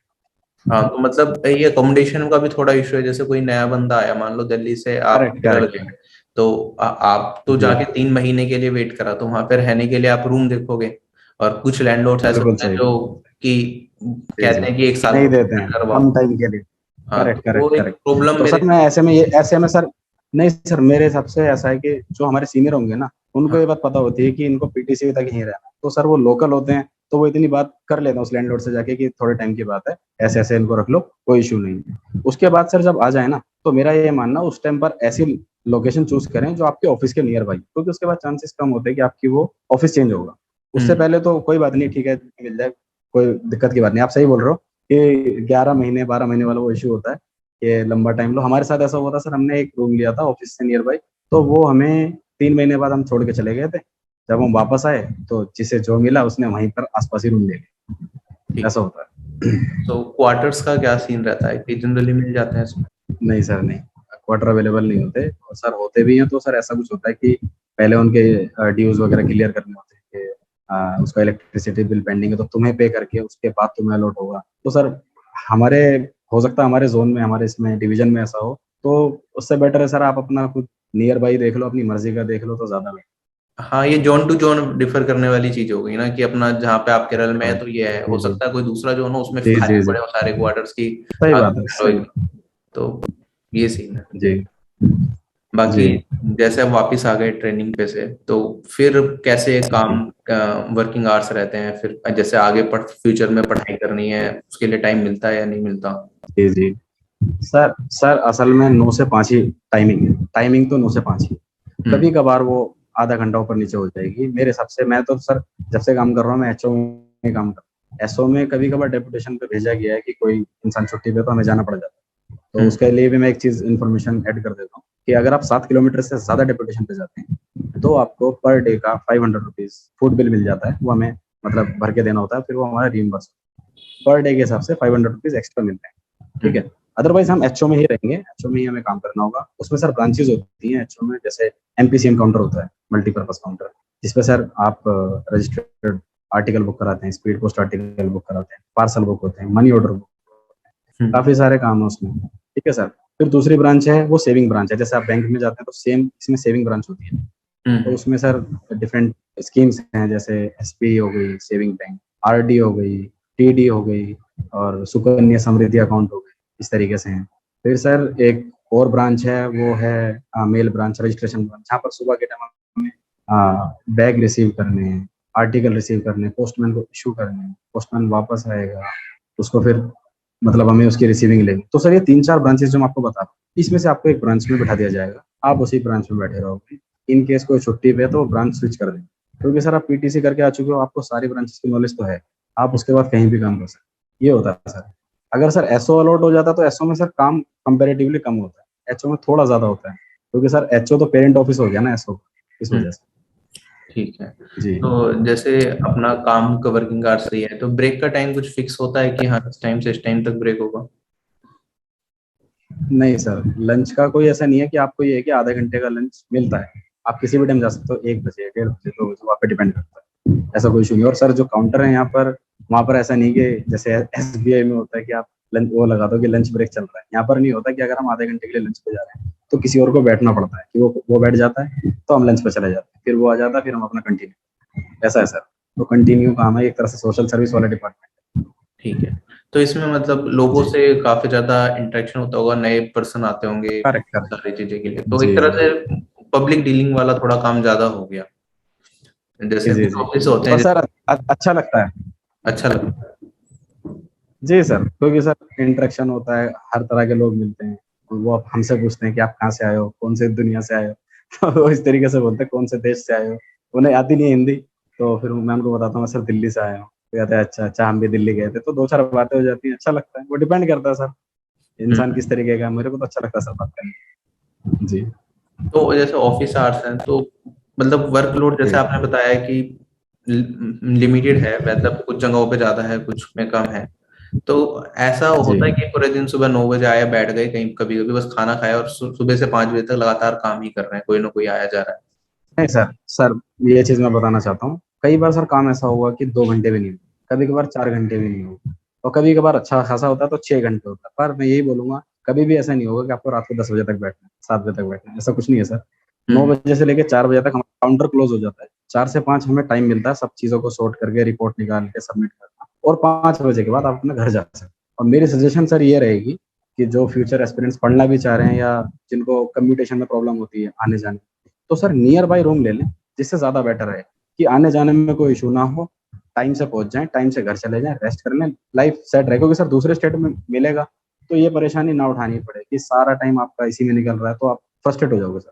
हाँ, तो मतलब ये अकोमोडेशन का भी थोड़ा इशू है। जैसे कोई नया बंदा आया, मान लो दिल्ली से आप करेक्ट केरल करेक्ट गए, करेक्ट। तो आप तो जी, जाके 3 महीने के लिए वेट करा, तो वहां पर रहने के लिए आप रूम देखोगे। और कुछ लैंडलॉर्ड्स ऐसे बिल्कुल होते हैं सही। जो कि जी जी, कहते हैं कि 1 साल नहीं का देते हैं करवाओ। कम टाइम के लिए। हाँ, करेक्ट तो वो करेक्ट एक करेक्ट। प्रॉब्लम तो मेरे। सर मैं ऐसे में ये ऐसे में सर, नहीं सर मेरे हिसाब से ऐसा है कि जो हमारे सीनियर होंगे ना, उनको ये हाँ। बात पता होती है कि इनको पीटीसी तक ही रहना, तो सर वो लोकल होते हैं, तो वो इतनी बात कर लेते हैं उस लैंडलॉर्ड से जाके कि थोड़े टाइम की बात है, ऐसे ऐसे इनको रख लो, कोई इशू नहीं है। उसके बाद सर जब आ जाए ना, तो मेरा ये मानना उस टाइम पर ऐसी लोकेशन चूज करें जो आपके ऑफिस के नियर बाई, क्योंकि उसके बाद चांसेस कम होते हैं कि आपकी वो ऑफिस चेंज होगा। उससे पहले तो कोई बात नहीं, ठीक है मिल जाए, कोई दिक्कत की बात नहीं। आप सही बोल रहे हो कि 11 महीने 12 महीने वाला वो इशू होता है कि लंबा टाइम लो। हमारे साथ ऐसा हुआ था सर, हमने एक रूम लिया था ऑफिस से नियर बाई, तो वो हमें 3 महीने बाद हम छोड़ के चले गए थे। जब हम वापस आए तो जिसे जो मिला उसने वहीं पर आसपास ही रूम ले लिया, ठीक। ऐसा होता है। तो क्वार्टर्स का क्या सीन रहता है कि जनरली मिल जाते हैं इसमें? नहीं सर नहीं, क्वार्टर अवेलेबल नहीं होते, और सर होते भी हैं तो सर ऐसा कुछ होता है कि पहले उनके ड्यूज वगैरह क्लियर करने होते हैं कि उसका इलेक्ट्रिसिटी बिल पेंडिंग है तो तुम्हें पे करके उसके बाद तुम्हें अलॉट होगा। तो सर हमारे, हो सकता है हमारे जोन में, हमारे इसमें डिवीजन में ऐसा हो, तो उससे बेटर है सर आप अपना खुद नियर बाई देख लो, अपनी मर्जी का देख लो तो ज्यादा बेटर। हाँ, ये जोन टू जोन डिफर करने वाली चीज हो गई ना, कि अपना जहाँ पे आप केरल में है तो ये है, जी हो जी सकता है कोई दूसरा जोन हो उसमें जी जी खाली जी, पड़े हो सारे क्वार्टर्स की सही बात है, आदत सही। होगी। तो ये सीन है। जी बाकी जी जैसे अब वापिस आ गए ट्रेनिंग पे से, तो फिर कैसे काम, जी वर्किंग आवर्स रहते हैं फिर, जैसे आगे पढ़ फ्यूचर में पढ़ाई करनी है उसके लिए टाइम मिलता है या नहीं मिलता? जी जी। सर सर असल में 9 से 5 ही टाइमिंग है, टाइमिंग तो 9 से 5 ही। हम्म। कभी कभार वो आधा घंटा ऊपर नीचे हो जाएगी मेरे हिसाब से। मैं तो सर जब से काम कर रहा हूँ, मैं एचओ में काम कर रहा हूँ, एसओ में कभी कभार डेपुटेशन पे भेजा गया है कि कोई इंसान छुट्टी पे तो हमें जाना पड़ जाता है। तो हम्म। उसके लिए भी मैं एक चीज इन्फॉर्मेशन ऐड कर देता हूँ कि अगर आप 7 किलोमीटर से ज्यादा डेपुटेशन पे जाते हैं तो आपको पर डे का 500 रुपीज फूड बिल मिल जाता है। वो हमें मतलब भर के देना होता है, फिर वो हमारा रीइंबर्स पर डे के हिसाब से 500 रुपीज एक्स्ट्रा मिलते हैं। ठीक हम्म। है। अदरवाइज हम एचओ में ही रहेंगे, एचओ में ही हमें काम करना होगा। उसमें सर ब्रांचेज होती हैं एचओ में, जैसे एमपीसीएम काउंटर होता है, मल्टीपर्पज काउंटर, जिसपे सर आप रजिस्टर्ड आर्टिकल बुक कराते हैं, स्पीड पोस्ट आर्टिकल बुक कराते हैं, पार्सल बुक होते हैं, मनी ऑर्डर बुक, हम्म। काफी सारे काम है उसमें। ठीक है सर। फिर दूसरी ब्रांच है वो सेविंग ब्रांच है, जैसे आप बैंक में जाते हैं तो सेम इसमें सेविंग ब्रांच होती है। तो हम्म। उसमें सर डिफरेंट स्कीम्स हैं, जैसे एसपी हो गई सेविंग बैंक, आरडी हो गई, टीडी हो गई, और सुकन्या समृद्धि अकाउंट हो गई, इस तरीके से हैं। फिर सर एक और ब्रांच है, वो है मेल ब्रांच, रजिस्ट्रेशन ब्रांच, जहाँ पर सुबह के टाइम हमें बैग रिसीव करने हैं, आर्टिकल रिसीव करने हैं, पोस्टमैन को इशू करने हैं, पोस्टमैन वापस आएगा उसको फिर मतलब हमें उसकी रिसीविंग लेनी। तो सर ये 3-4 ब्रांचेस जो मैं आपको बता रहा हूँ, इसमें से आपको एक ब्रांच में बैठा दिया जाएगा, आप उसी ब्रांच में बैठे रहोगे। इन केस कोई छुट्टी पे है तो ब्रांच स्विच कर देंगे, क्योंकि सर आप पीटीसी करके आ चुके हो, आपको सारी ब्रांचेस की नॉलेज तो है, आप उसके बाद कहीं भी काम कर सकते, ये होता है सर। अगर सर एसओ अलॉट हो जाता तो एसओ में सर काम कंपेरेटिवली कम होता है, एचओ में थोड़ा ज्यादा होता है, क्योंकि सर एचओ तो पेरेंट ऑफिस हो गया ना एसओ, इस हम्म। वजह से। ठीक है। जी। तो जैसे अपना काम का वर्किंग आवर्स सही है, तो ब्रेक का टाइम कुछ फिक्स होता है कि हाँ इस टाइम से इस टाइम तक ब्रेक होगा? नहीं सर, लंच का कोई ऐसा नहीं है कि आपको ये है कि आधे घंटे का लंच मिलता है, आप किसी भी टाइम जा सकते हो, 1 बजे 1:30 बजे 2 बजे, वहाँ पे डिपेंड करता है, ऐसा कोई इशू नहीं। और सर जो काउंटर है यहाँ पर, वहाँ पर ऐसा नहीं कि जैसे एसबीआई में होता है कि आप लंच वो लगा दो कि लंच ब्रेक चल रहा है, यहाँ पर नहीं होता कि अगर हम आधे घंटे के लिए लंच पे जा रहे हैं तो किसी और को बैठना पड़ता है कि वो बैठ जाता है तो हम लंच पे चले जाते हैं, फिर वो आ जाता है, फिर हम अपना कंटिन्यू, ऐसा है सर। तो कंटिन्यू काम है, एक तरह से सोशल सर्विस वाला डिपार्टमेंट। ठीक है। तो इसमें मतलब लोगों जी। से काफी ज्यादा इंटरेक्शन होता होगा, नए पर्सन आते होंगे करेक्ट करेक्ट। सारी चीजें के लिए, तो जी एक तरह जी से पब्लिक डीलिंग वाला थोड़ा काम ज्यादा हो गया। जी जैसे जी कुछ जी। ऑफिस होते हैं और सर अच्छा लगता है। अच्छा लगता है। जी सर, क्योंकि सर इंटरेक्शन होता है, हर तरह के लोग मिलते हैं, वो अब हमसे पूछते हैं कि आप कहाँ से आए हो, कौन से दुनिया से आए हो तो वो इस तरीके से बोलते हैं कौन से देश से आए हो, उन्हें आती नहीं है हिंदी, तो फिर मैं उनको बताता हूँ मैं सर दिल्ली से आया हूँ, तो कहते हैं अच्छा अच्छा हम भी दिल्ली गए थे, तो 2-4 बातें हो जाती हैं, अच्छा लगता है। वो डिपेंड करता है सर इंसान किस हम्म। तरीके का है, मेरे को तो अच्छा लगता है सर बात करने। जी तो जैसे ऑफिस आवर्स हैं, तो मतलब वर्कलोड जैसे जी आपने बताया कि लिमिटेड है, मतलब कुछ जगहों पे ज्यादा है कुछ में कम है, तो ऐसा जी। होता है कि पूरे दिन सुबह 9 बजे आए बैठ गए कहीं, कभी कभी बस खाना खाया और सुबह से 5 बजे तक लगातार काम ही कर रहे हैं, कोई ना कोई आया जा रहा है? नहीं सर, सर ये चीज मैं बताना चाहता हूँ, कई बार सर काम ऐसा हुआ कि 2 घंटे भी नहीं हुए, कभी कभार 4 घंटे भी नहीं हुए, और कभी कभार अच्छा खासा होता है तो 6 घंटे होता है। पर मैं यही बोलूंगा, कभी भी ऐसा नहीं होगा कि आपको रात को 10 बजे तक बैठना है, 7 बजे तक बैठना है, ऐसा कुछ नहीं है सर। नौ हम्म। बजे से लेकर 4 बजे तक हमारा काउंटर क्लोज हो जाता है, 4 से 5 हमें टाइम मिलता है सब चीजों को सॉर्ट करके रिपोर्ट निकाल के सबमिट करना, और 5 बजे के बाद आप अपने घर जा सकते हैं। और मेरी सजेशन सर ये रहेगी कि जो फ्यूचर एस्पिरेंट्स पढ़ना भी चाह रहे हैं, या जिनको कम्युनिकेशन में प्रॉब्लम होती है आने जाने, तो सर नियर बाई रूम ले लें, जिससे ज्यादा बेटर है कि आने जाने में कोई इशू ना हो, टाइम से पहुंच जाएं, टाइम से घर चले जाएं, रेस्ट कर लें, लाइफ सेट रहे। क्योंकि सर दूसरे स्टेट में मिलेगा तो ये परेशानी ना उठानी पड़े कि सारा टाइम आपका इसी में निकल रहा है, तो आप फ्रस्ट्रेट हो जाओगे सर।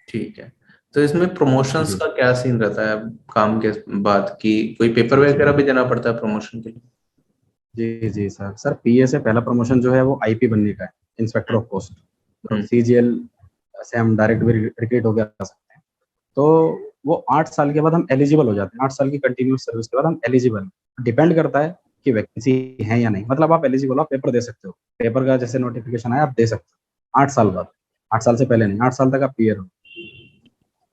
ठीक है। तो इसमें प्रमोशंस जी का क्या सीन रहता है काम के बाद, की कोई पेपर वगैरह भी देना पड़ता है प्रमोशन के लिए? जी सर। सर पीए से पहला प्रमोशन जो है वो आईपी बनने का है, इंस्पेक्टर ऑफ पोस्ट। तो हम्म। सीजीएल से हम डायरेक्ट भी रिक्रूट होकर आ सकते हैं। तो वो 8 साल के बाद हम एलिजिबल हो जाते हैं। 8 साल की कंटिन्यूस सर्विस के बाद हम एलिजिबल, डिपेंड करता है कि वैकेंसी है या नहीं। मतलब आप एलिजिबल हो, आप पेपर दे सकते हो, पेपर का जैसे नोटिफिकेशन आया आप दे सकते हो 8 साल बाद। 8 साल से पहले नहीं, 8 साल तक आप पीए रहो।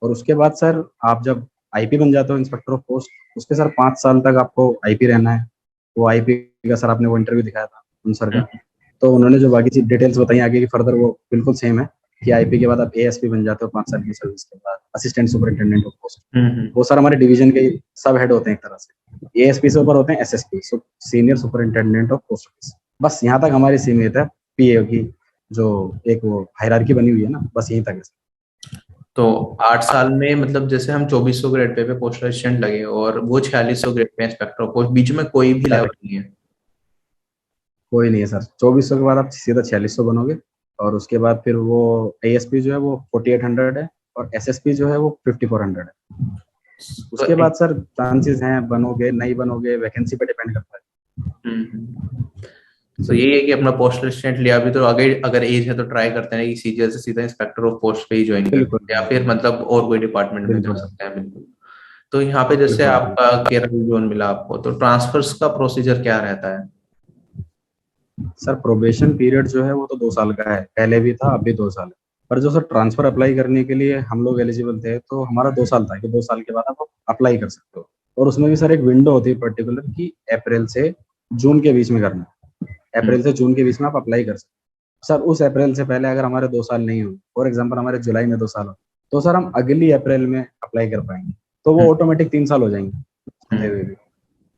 और उसके बाद सर आप जब आईपी बन जाते हो, इंस्पेक्टर ऑफ पोस्ट, उसके सर 5 साल तक आपको आईपी रहना है। वो आईपी का सर आपने वो इंटरव्यू दिखाया था उन सर का, हम्म। तो उन्होंने जो बाकी चीज डिटेल्स बताई आगे की फर्दर, वो बिल्कुल सेम है कि आईपी के बाद आप एएसपी बन जाते हो 5 साल की सर्विस के बाद, असिस्टेंट सुपरिटेंडेंट ऑफ पोस्ट। हम्म। वो सर हमारे डिवीजन के सब हेड होते हैं एक तरह से। एएसपी से ऊपर होते हैं SSP, senior superintendent of post office. बस यहाँ तक हमारी सीमित है पीए की, जो एक वो हायरार्की बनी हुई है ना, बस यहीं तक है। तो 8 साल में मतलब जैसे हम 2400 ग्रेड पे पोस्टल असिस्टेंट लगे और वो 4600 grade pay inspector of post, बीच में कोई भी लेवल करेक्ट, नहीं है? कोई नहीं है सर। 2400 के बाद आप सीधा 4600 बनोगे। और उसके बाद फिर वो एएसपी जो है वो 4800 है, और एसएसपी जो है वो 5400 है। तो उसके बाद सर चांसेस हैं, बनोगे नहीं बनोगे वैकेंसी पे डिपेंड करता है। तो जी यही है कि अपना पोस्टल असिस्टेंट लिया भी तो आगे अगर एज है तो ट्राई करते हैं कि सीजीएल से सीधा इंस्पेक्टर ऑफ पोस्ट पे ही ज्वाइन करते बिल्कुल हैं या फिर मतलब और कोई डिपार्टमेंट में जा बिल्कुल सकते हैं, बिल्कुल। तो यहाँ पे जैसे बिल्कुल बिल्कुल। आपका केरल जोन मिला आपको, तो ट्रांसफर्स का प्रोसीजर क्या रहता है? सर प्रोबेशन पीरियड जो है वो तो 2 साल का है, पहले भी था अब भी 2 साल है। पर जो सर ट्रांसफर अप्लाई करने के लिए हम लोग एलिजिबल थे तो हमारा 2 साल था कि 2 साल के बाद आप अप्लाई कर सकते हो। और उसमें भी सर एक विंडो होती है पर्टिकुलर कि अप्रैल से जून के बीच में करना है। हम्म। अप्रैल से जून के बीच में आप अप्लाई कर सकते हो। सर उस अप्रैल से पहले अगर हमारे 2 साल नहीं हुए, फॉर एग्जाम्पल हमारे जुलाई में 2 साल हो, तो सर हम अगली अप्रैल में अप्लाई कर पाएंगे, तो वो हम्म। ऑटोमेटिक 3 साल हो जाएंगे बंधे हम्म। हुए भी।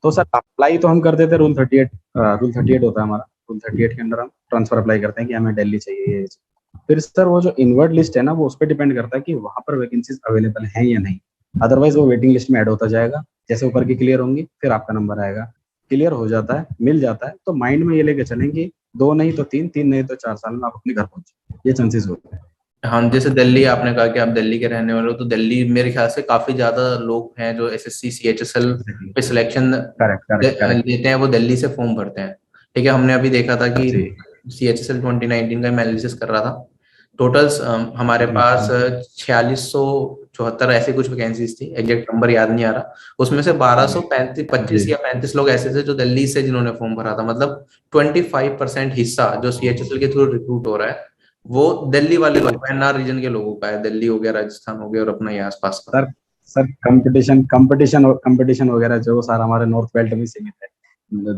तो सर अप्लाई तो हम कर देते हैं रूल 38, रूल 38 होता है हमारा। रूल 38 के अंदर हम ट्रांसफर अप्लाई करते हैं कि हमें दिल्ली चाहिए ये चाहिए। फिर सर वो जो इनवर्ड लिस्ट है ना, वो उस पर डिपेंड करता है कि वहां पर वैकेंसीज अवेलेबल हैं या नहीं। अदरवाइज वो वेटिंग लिस्ट में ऐड होता जाएगा। जैसे ऊपर की क्लियर होंगी फिर आपका नंबर आएगा। क्लियर हो जाता है, मिल जाता है, तो माइंड में ये लेके चलें कि 2 नहीं तो 3, 3 नहीं तो 4 साल में आप अपने घर पहुंचे, ये चांसेस होते हैं। हाँ, जैसे दिल्ली आपने कहा कि आप दिल्ली के रहने वाले हो, तो दिल्ली मेरे ख्याल से काफी ज्यादा लोग हैं जो एसएससी सीएचएसएल एग्जैक्टली। पे सिलेक्शन करेक्ट करेक्ट करेक्ट। लेते हैं, वो दिल्ली से फॉर्म भरते हैं। ठीक है, हमने अभी देखा था कि जी सीएचएसएल 2019 का एनालिसिस कर रहा था। टोटल हमारे जी पास जी 4674 ऐसी कुछ वैकेंसीज थी, एग्जैक्ट नंबर याद नहीं आ रहा। उसमें से 1235 जी 25 या 35 लोग ऐसे थे जो दिल्ली से जिन्होंने फॉर्म भरा था। मतलब 25% हिस्सा जो सीएचएसएल के थ्रू रिक्रूट हो रहा है वो दिल्ली वाले लोग का, एनआर रीजन के लोगों का है। दिल्ली हो गया, राजस्थान हो गया और अपना ये आसपास का। सर। सर कंपटीशन वगैरह जो सारा हमारे नॉर्थ बेल्ट में सीमित है,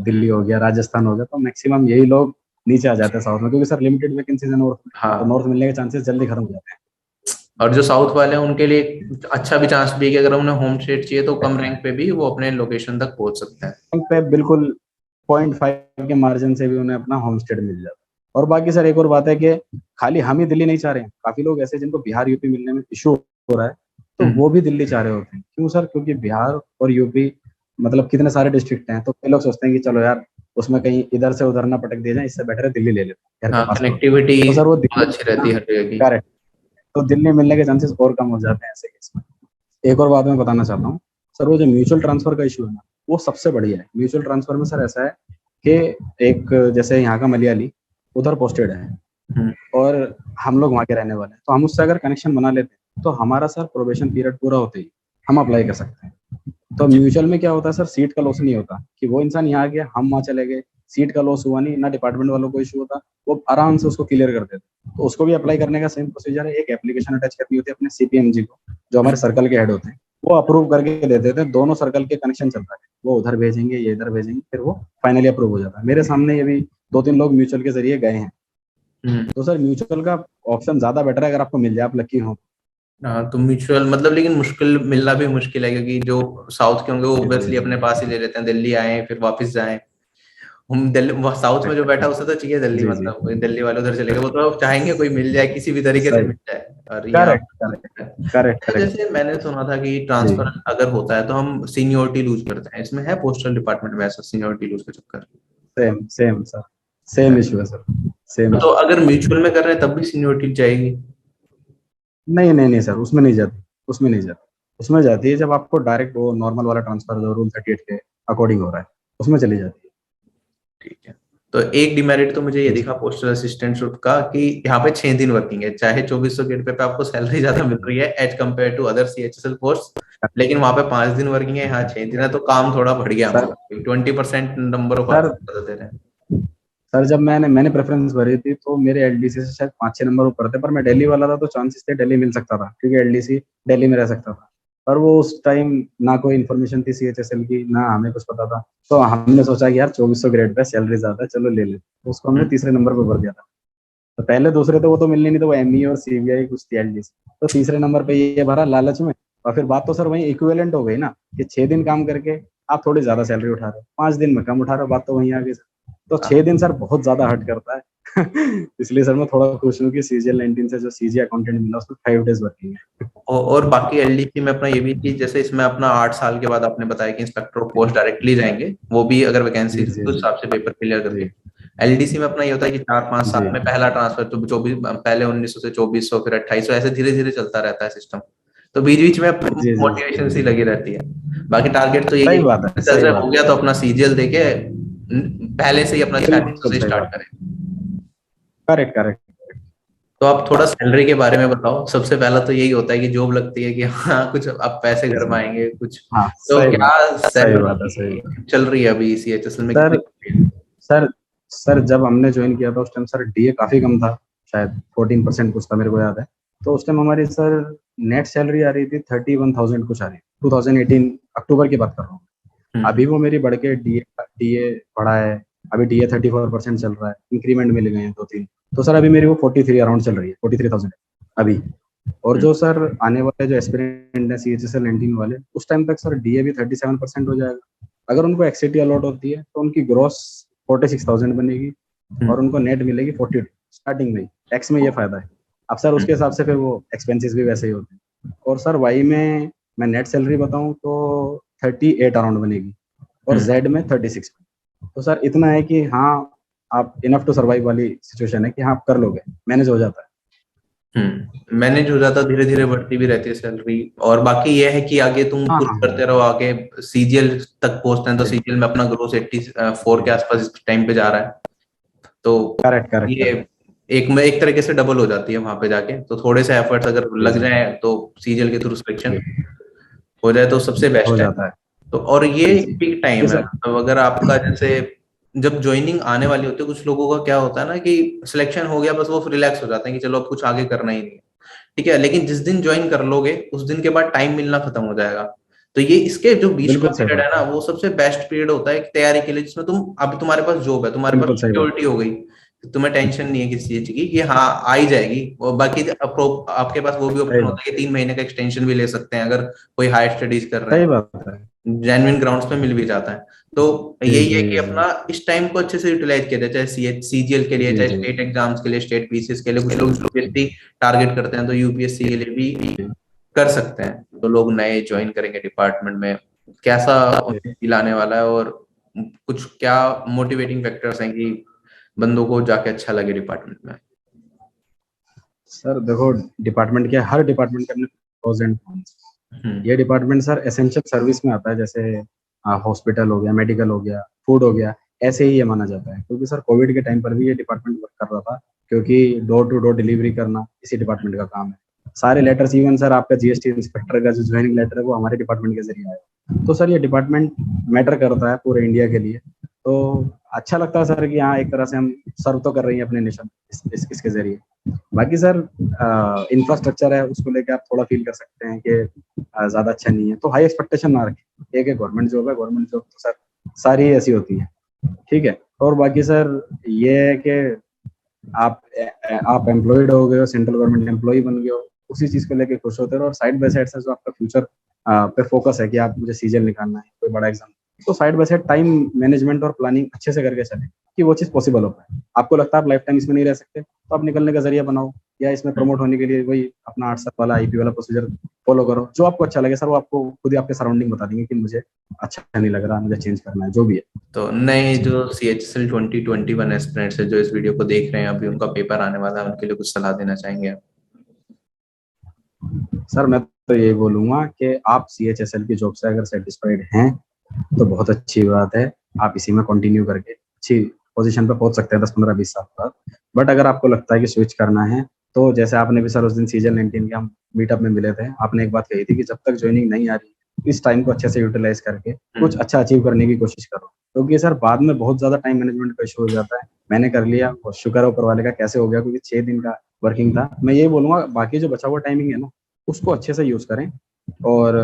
दिल्ली हो गया राजस्थान हो गया, तो मैक्सिमम यही लोग नीचे आ जाते हैं साउथ में, क्योंकि सर लिमिटेड वैकेंसीज है नॉर्थ में। तो हाँ, नॉर्थ मिलने के चांसेस जल्दी खत्म हो जाते और जो साउथ वाले हैं उनके लिए अच्छा भी चांस भी है कि अगर उन्हें होम स्टेट चाहिए तो कम रैंक पे भी वो अपने लोकेशन तक पहुंच सकते हैं। हैं पे बिल्कुल 0.5 के मार्जिन से भी उन्हें अपना होम स्टेट मिल जाता है। और बाकी सर एक और बात है कि खाली हम ही दिल्ली नहीं चाह रहे हैं, काफी लोग ऐसे हैं जिनको बिहार यूपी मिलने में इशू हो रहा है, तो हम्म। वो भी दिल्ली चाह रहे होते हैं। क्यों सर? क्योंकि बिहार और यूपी मतलब कितने सारे डिस्ट्रिक्ट हैं, तो कई लोग सोचते हैं कि चलो यार उसमें कहीं इधर से उधर ना पटक दिया जाए, इससे बेटर है दिल्ली ले लेते हैं घर हाँ, के पास पड़ो। कनेक्टिविटी तो सर वो बहुत दिल्ली अच्छी रहती है हर जगह की। करेक्ट, तो दिल्ली मिलने के चांसेस और कम हो जाते हैं ऐसे केस में। एक और बात मैं बताना चाहता हूँ सर, वो जो म्यूचुअल ट्रांसफर का इशू है ना, वो सबसे बढ़िया है। म्यूचुअल ट्रांसफर में सर ऐसा है कि एक जैसे यहाँ का मलयाली उधर पोस्टेड है हम्म। और हम लोग वहाँ के रहने वाले हैं, तो हम उससे अगर कनेक्शन बना लेते हैं तो हमारा सर प्रोबेशन पीरियड पूरा होते ही हम अप्लाई कर सकते हैं। तो जी। म्यूचुअल में क्या होता है सर, सीट का लॉस नहीं होता कि वो इंसान यहाँ आ गया हम वहाँ चले गए, सीट का लॉस हुआ नहीं ना, डिपार्टमेंट वालों को इशू होता, वो आराम से उसको क्लियर कर देते। तो उसको भी अप्लाई करने का सेम प्रोसीजर है, एक एप्लीकेशन अटैच करनी होती है अपने सीपीएमजी को, जो हमारे सर्कल के हेड होते हैं, वो अप्रूव करके दे देते हैं। दोनों सर्कल के कनेक्शन चलता है, वो उधर भेजेंगे ये इधर भेजेंगे, फिर वो फाइनली अप्रूव हो जाता है। मेरे सामने ये भी 2-3 लोग म्यूचुअल के जरिए गए हैं। हम्म। तो सर म्यूचुअल का ऑप्शन ज्यादा बेटर है अगर आपको मिल जाए, आप लकी हो। हाँ, तो म्यूचुअल मतलब लेकिन मुश्किल, मिलना भी मुश्किल है क्योंकि जो साउथ के होंगे वो जी जी ऑब्वियसली अपने पास ही ले लेते हैं, दिल्ली आए फिर वापस जाएं। हम दिल्ली, वहाँ साउथ में जो बैठा उसे तो चाहिए दिल्ली, जी जी मतलब कोई दिल्ली वाले उधर चले गए, वो तो चाहेंगे कोई मिल जाए किसी भी तरीके से सही। मिल जाए। और यहाँ करेक्ट करेक्ट करेक्ट तो करेक्ट। जैसे मैंने सुना था कि जी ट्रांसफर अगर होता है तो हम सीनियोरिटी लूज करते हैं, इसमें है पोस्टल डिपार्टमेंट में ऐसा सीनियोरिटी लूज का चक्कर? Same same sir, same issue है सर, सेम तो इशू। अगर म्यूचुअल में कर रहे हैं तब भी सीनियोरिटी जाएगी? नहीं नहीं नहीं सर, उसमें नहीं जाती। उसमें नहीं जाती। उसमें जाती है जब आपको डायरेक्ट वो नॉर्मल वाला ट्रांसफर जो रूल 38 के अकॉर्डिंग हो रहा है, उसमें चली जाती ठीक है। तो एक डिमेरिट तो मुझे ये है दिखा जी। पोस्टल असिस्टेंटशिप का कि यहाँ पे 6 दिन वर्किंग है, चाहे 2400 के रुपए पे आपको सैलरी ज्यादा मिल रही है as compared to other CHSL post, लेकिन वहां पे 5 दिन वर्किंग है, यहाँ 6 दिन है, तो काम थोड़ा बढ़ गया सर हमारा, 20% नंबर ऑफ सर आवर्स दे रहे हैं। सर जब मैंने प्रेफरेंस भरी थी तो मेरे एलडीसी से शायद 5-6 नंबर ऊपर थे, पर मैं दिल्ली वाला था तो चांसेस थे दिल्ली मिल सकता था क्योंकि एलडीसी दिल्ली में रह सकता था। पर वो उस टाइम ना कोई इन्फॉर्मेशन थी सीएचएसएल की, ना हमें कुछ पता था। तो हमने सोचा कि यार 2400 ग्रेड पे सैलरी ज्यादा है, चलो ले ले, तो उसको हमने हम्म, तीसरे नंबर पे भर दिया था। तो पहले दूसरे तो वो तो मिलने नहीं, तो वो एमई और सीबीआई कुछ थी एलडीसी, तो तीसरे नंबर पे ये भरा लालच में। और फिर बात तो सर वही इक्विवेलेंट हो गई ना, कि 6 दिन काम करके आप थोड़ी ज्यादा सैलरी उठा रहे हो, 5 दिन में कम उठा रहे हो, बात तो वहीं आ गई सर। तो हाँ। 6 दिन सर बहुत ज्यादा हर्ट करता है। इसलिए सर मैं थोड़ा खुश हूँ कि सीजीएल 19 से जो सीजी अकाउंटेंट मिला उसमें 5 डेज वर्किंग है। और बाकी एलडीसी में अपना ये भी चीज, जैसे इसमें अपना 8 साल के बाद आपने बताया कि इंस्पेक्टर ऑफ पोस्ट डायरेक्टली जाएंगे, वो भी अगर वैकेंसी जी जी उस जी हिसाब से पेपर क्लियर करके। जी एलडीसी में अपना ये होता है कि 4-5 साल जी। में पहला ट्रांसफर, तो 24, पहले 1900 से 2400, फिर 2800, ऐसे धीरे धीरे चलता रहता है सिस्टम। तो बीच बीच में जी जी जी। मोटिवेशन सी लगी रहती है। बाकी टारगेट तो यही सही है बात है, कि सही जैसे हो बात गया तो अपना सीजीएल देके पहले से ही अपना है, 4600 बिल्कुल से सही स्टार्ट बात है। करें। Correct correct. तो आप थोड़ा सैलरी के बारे में बताओ। सबसे पहला तो यही होता है कि जॉब लगती है कि हाँ कुछ अब पैसे जी घर में जी। आएंगे कुछ। हाँ तो सही क्या बात, सही बात है, सही सैलरी बात। चल रही है अभी सीएचएसएल में, सर कितनी? सर सर जब हमने ज्वाइन किया था उस टाइम सर डीए काफी कम था, शायद 14% कुछ था, मेरे को याद है। तो उस टाइम हमारी सर नेट सैलरी आ रही थी 31,000 कुछ आ रही, 2018 अक्टूबर की बात कर रहा हूँ। हम्म। अभी वो मेरी बढ़ के डीए डीए बढ़ा है। अभी डीए 34% चल रहा है, इंक्रीमेंट मिल गए हैं 2-3। तो सर अभी मेरी वो 43 अराउंड चल रही है, 43,000 अभी। और हम्म। जो सर आने वाले जो एस्पिरेंट है सीएचएसएल 19 वाले, उस टाइम तक सर डीए भी 37% हो जाएगा। अगर उनको एक्सिटी अलॉट होती है तो उनकी ग्रॉस 46,000 बनेगी, और हम्म। उनको नेट मिलेगी 42 स्टार्टिंग में ही। टैक्स में ये फायदा है। अब सर उसके हिसाब से फिर वो एक्सपेंसेस भी वैसे ही होते हैं। और सर वाई में मैं नेट सैलरी बताऊं तो 38 अराउंड बनेगी, और हम्म। जेड में 36। तो सर इतना है कि हाँ, आप इनफ टू सर्वाइव वाली सिचुएशन है कि हाँ आप कर लोगे, मैनेज हो जाता है। मैनेज हो जाता, धीरे धीरे बढ़ती भी रहती है सैलरी। और बाकी ये है कि आगे तुम हाँ पुश हाँ हाँ। करते रहो, आगे सीजीएल तक पहुंचते हैं, तो जी। सीजीएल में अपना ग्रोथ 84 के आसपास इस टाइम पे जा रहा है। तो करेक्ट करेक्ट ये करेक्ट। एक तरीके से डबल हो जाती है वहां पे जाके, तो थोड़े से एफर्ट्स अगर जी लग जी जाए तो सीजीएल के थ्रू जी। सिलेक्शन हो जाए तो सबसे हो बेस्ट है। जाता है। तो और ये जी जी। पीक ये टाइम है, सर। मतलब अगर आपका जैसे जब ज्वाइनिंग आने वाली होती है, कुछ लोगों का क्या होता है ना कि सिलेक्शन हो गया बस वो रिलैक्स हो जाते हैं कि चलो अब कुछ आगे करना ही नहीं है। ठीक है, लेकिन जिस दिन ज्वाइन कर लोगे उस दिन के बाद टाइम मिलना खत्म हो जाएगा। तो ये इसके जो बीच का बिल्कुल सही पीरियड है बात ना, है। वो सबसे बेस्ट पीरियड होता है एक तैयारी के लिए, जिसमें तुम अभी तुम्हारे पास जॉब है, तुम्हारे पास बिल्कुल सही बात सिक्योरिटी हो गई, तुम्हें टेंशन नहीं है किसी चीज की कि हाँ आ ही जाएगी। और बाकी आपके पास वो भी है। सही ऑप्शन बात, होता है कि 3 महीने का एक्सटेंशन भी ले सकते हैं अगर कोई हायर स्टडीज कर रहे सही हैं, बात है। जेन्युइन ग्राउंड्स पे मिल भी जाता है। तो जी यही है जी कि जी अपना इस टाइम को अच्छे से यूटिलाइज किया जाए, चाहे सीजीएल के लिए, जी चाहे जी स्टेट एग्जाम्स के लिए, स्टेट पीसीएस के लिए। कुछ लोग यूपीएससी टारगेट करते हैं तो यूपीएससी के लिए भी जी कर सकते हैं। तो लोग नए ज्वाइन करेंगे डिपार्टमेंट में, कैसा जी। उन्हें फील आने वाला है, और कुछ क्या मोटिवेटिंग फैक्टर्स हैं कि बंदों को जाके अच्छा लगे डिपार्टमेंट में। सर देखो, डिपार्टमेंट क्या है, हर डिपार्टमेंट के अपने प्रोज एंड कॉन्स। हम्म। ये डिपार्टमेंट सर एसेंशियल सर्विस में आता है, जैसे हॉस्पिटल हो गया, मेडिकल हो गया, फूड हो गया, ऐसे ही ये माना जाता है। क्योंकि सर कोविड के टाइम पर भी ये डिपार्टमेंट वर्क कर रहा था, क्योंकि डोर टू डोर डिलीवरी करना इसी डिपार्टमेंट का काम है। सारे लेटर्स, इवन सर आपका जीएसटी इंस्पेक्टर का जो ज्वाइनिंग लेटर है वो हमारे डिपार्टमेंट के जरिए आया। तो सर ये डिपार्टमेंट मैटर करता है पूरे इंडिया के लिए। तो अच्छा लगता है सर कि हाँ एक तरह से हम सर्व तो कर रही हैं अपने नेशन इसके जरिए। बाकी सर इंफ्रास्ट्रक्चर है उसको लेकर आप थोड़ा फील कर सकते हैं कि ज्यादा अच्छा नहीं है, तो हाई एक्सपेक्टेशन ना रखें। एक गवर्नमेंट जॉब है, गवर्नमेंट जॉब तो सर सारी ऐसी होती है। ठीक है। और बाकी सर ये है कि आप आप एम्प्लॉयड हो गए हो, सेंट्रल गवर्नमेंट एम्प्लॉय बन गए हो, उसी चीज को लेके खुश होते रहो। और साइड बाय साइड से जो आपका फ्यूचर पे फोकस है कि आप मुझे सीजन निकालना है, कोई बड़ा एग्जाम, तो side by side time management और प्लानिंग अच्छे से करके चले कि वो चीज पॉसिबल हो पाए। आपको लगता है आप लाइफ टाइम इसमें नहीं रह सकते, तो आप निकलने का जरिया बनाओ, या इसमें प्रमोट होने के लिए वही अपना 8 साल वाला आईपी वाला प्रोसीजर फॉलो करो। जो आपको अच्छा लगे सर, वो आपको खुद ही आपके सराउंडिंग बता देंगे कि मुझे अच्छा नहीं लग रहा, मुझे चेंज करना है, जो भी है। तो नए जी। जो सीएचएसएल 2021 एस्पिरेंट्स है जो इस वीडियो को देख रहे हैं, अभी उनका पेपर आने वाला है, उनके लिए कुछ सलाह देना चाहेंगे आप? सर मैं तो ये बोलूंगा कि आप CHSL की जॉब से अगर सेटिस्फाइड हैं तो बहुत अच्छी बात है, आप इसी में कंटिन्यू करके अच्छी पोजीशन पे पहुंच सकते हैं 10-15-20 साल बाद। बट अगर आपको लगता है कि स्विच करना है, तो जैसे आपने भी सर उस दिन सीजन 19 के हम मीटअप में मिले थे, आपने एक बात कही थी कि जब तक ज्वाइनिंग नहीं आ रही, इस टाइम को अच्छे से यूटिलाइज करके कुछ अच्छा अचीव करने की कोशिश करो, क्योंकि सर बाद में बहुत ज्यादा टाइम मैनेजमेंट का इशू हो जाता है। मैंने कर लिया और शुक्र है ऊपर वाले का कैसे हो गया, क्योंकि 6 दिन का वर्किंग था। मैं यही बोलूंगा बाकी जो बचा हुआ टाइमिंग है ना, उसको अच्छे से यूज करें और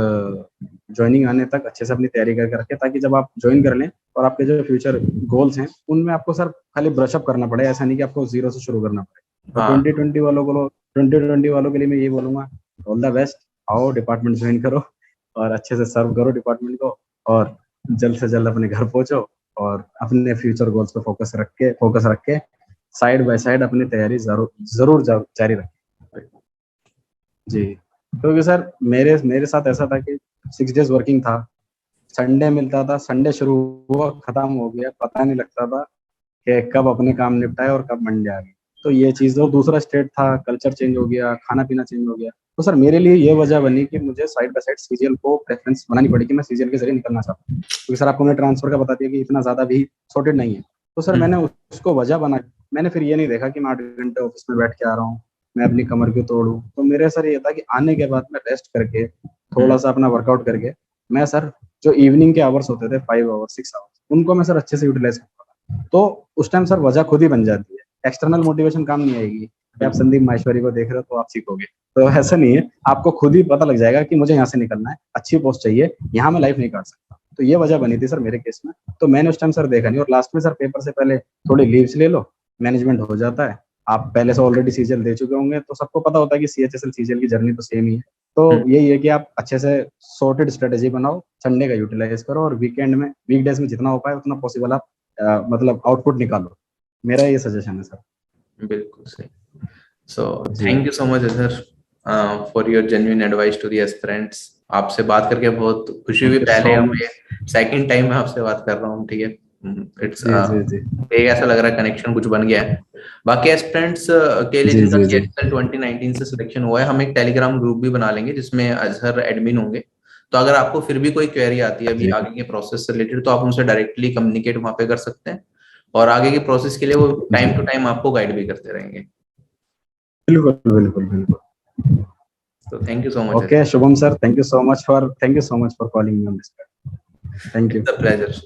ज्वाइनिंग आने तक अच्छे से अपनी तैयारी कर करके, ताकि जब आप ज्वाइन कर लें और आपके जो फ्यूचर गोल्स हैं उनमें आपको सर खाली ब्रशअप करना पड़े, ऐसा नहीं कि आपको जीरो से शुरू करना पड़े। और हाँ 2020 वालों के लिए मैं ये बोलूंगा, ऑल द बेस्ट, आओ डिपार्टमेंट ज्वाइन करो और अच्छे से सर्व करो डिपार्टमेंट को, और जल्द से जल्द अपने घर पहुंचो और अपने फ्यूचर गोल्स पे फोकस रख के साइड बाय साइड अपनी तैयारी जरूर जारी रखें। जी, क्योंकि सर मेरे साथ ऐसा था कि 6 डेज वर्किंग था, संडे मिलता था, संडे शुरू हुआ खत्म हो गया, पता नहीं लगता था कि कब अपने काम निपटाए और कब मंडे आ गई। तो ये चीज, और दूसरा स्टेट था, कल्चर चेंज हो गया, खाना पीना चेंज हो गया। तो सर मेरे लिए ये वजह बनी कि मुझे साइड बाय साइड सीजीएल को प्रेफरेंस बनानी पड़ी कि मैं सीजीएल के जरिए निकलना चाहता हूँ, क्योंकि सर आपको मैंने ट्रांसफर का बता दिया कि इतना ज्यादा भी सॉर्टेड नहीं है। तो सर मैंने उसको वजह बना, मैंने फिर ये नहीं देखा कि मैं 8 घंटे ऑफिस में बैठ के आ रहा हूँ, मैं अपनी कमर क्यों तोड़ूं। तो मेरे सर ये था कि आने के बाद में रेस्ट करके, थोड़ा सा अपना वर्कआउट करके, मैं सर जो इवनिंग के आवर्स होते थे 5 आवर्स 6 आवर्स, उनको मैं सर अच्छे से यूटिलाइज करता था। तो उस टाइम सर वजह खुद ही बन जाती है, एक्सटर्नल मोटिवेशन काम नहीं आएगी कि आप संदीप माहेश्वरी को देख रहे हो तो आप सीखोगे। तो ऐसा नहीं है, आपको खुद ही पता लग जाएगा कि मुझे यहाँ से निकलना है, अच्छी पोस्ट चाहिए, यहाँ मैं लाइफ नहीं काट सकता। तो ये वजह बनी थी सर मेरे केस में। तो मैंने उस टाइम सर देखा नहीं, और लास्ट में सर पेपर से पहले थोड़ी लीव्स ले लो, मैनेजमेंट हो जाता है। आप पहले से ऑलरेडी सीजीएल दे चुके होंगे, तो सबको पता होता है कि CHSL सीजीएल की जर्नी तो सेम ही है। तो यही है कि आप अच्छे से सॉर्टेड स्ट्रेटेजी बनाओ, संडे का यूटिलाइज करो, और वीकेंड में, वीकडेज में जितना हो पाए उतना पॉसिबल आप मतलब आउटपुट निकालो। मेरा ये सजेशन है सर। बिल्कुल सही। सो जी thank you so much sir for your genuine advice to the aspirants. आपसे बात करके बहुत खुशी हुई। थैंक यू पहले सो हम मच। सेकंड टाइम मैं आपसे बात कर रहा हूँ, ठीक है। इट्स जी जी जी एक ऐसा लग रहा है कनेक्शन कुछ बन गया है। बाकी एस्पिरेंट्स के लिए जी जिनका जी जी CHSL 2019 से सिलेक्शन हुआ है, हम एक टेलीग्राम ग्रुप भी बना लेंगे जिसमें अजहर एडमिन होंगे। तो अगर आपको फिर भी कोई क्वेरी आती है अभी जी आगे के प्रोसेस से रिलेटेड, तो आप उनसे डायरेक्टली कम्युनिकेट वहां पे कर सकते हैं, और आगे के प्रोसेस के लिए वो टाइम जी, टू टाइम आपको गाइड भी करते रहेंगे। बिल्कुल बिल्कुल बिल्कुल। तो thank you so much. Okay Shubham sir, thank you so much for calling me on this. Thank it's you. A pleasure.